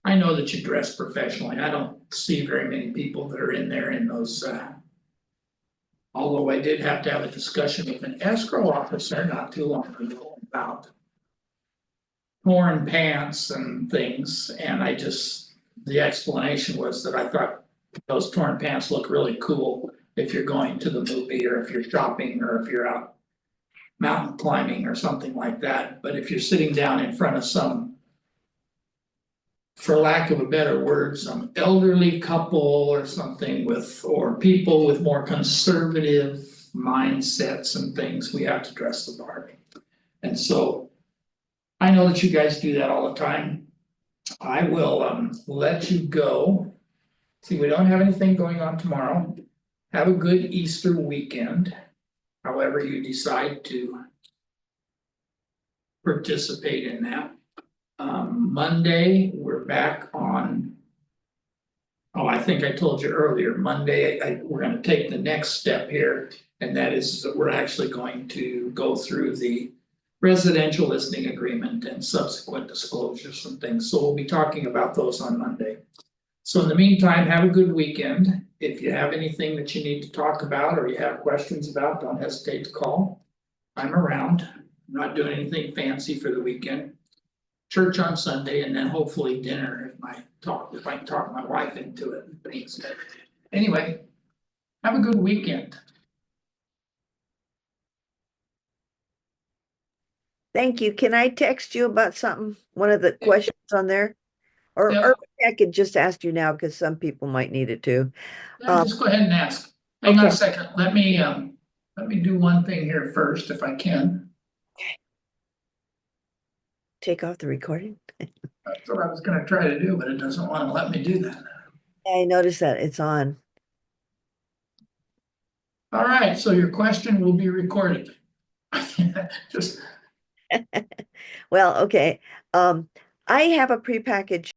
I know that you dress professionally. I don't see very many people that are in there in those, although I did have to have a discussion with an escrow officer not too long ago about torn pants and things, and the explanation was that I thought those torn pants look really cool if you're going to the movie or if you're shopping or if you're out mountain climbing or something like that, but if you're sitting down in front of some, for lack of a better word, some elderly couple or something or people with more conservative mindsets and things, we have to dress the part. And so I know that you guys do that all the time. I will let you go. See, we don't have anything going on tomorrow. Have a good Easter weekend, however you decide to participate in that. Monday, we're back on. Oh, I think I told you earlier, Monday, we're gonna take the next step here, and that is that we're actually going to go through the residential listing agreement and subsequent disclosures and things, so we'll be talking about those on Monday. So in the meantime, have a good weekend. If you have anything that you need to talk about or you have questions about, don't hesitate to call. I'm around, I'm not doing anything fancy for the weekend. Church on Sunday and then hopefully dinner if I can talk my wife into it and things. Anyway, have a good weekend. Thank you. Can I text you about something? One of the questions on there? Or, Yeah. or I could just ask you now because some people might need it too. Yeah, just go ahead and ask. Hang on a Okay. second, let me do one thing here first if I can. Take off the recording. That's what I was gonna try to do, but it doesn't wanna let me do that. I noticed that it's on. All right, so your question will be recorded. Just Well, okay. I have a prepackaged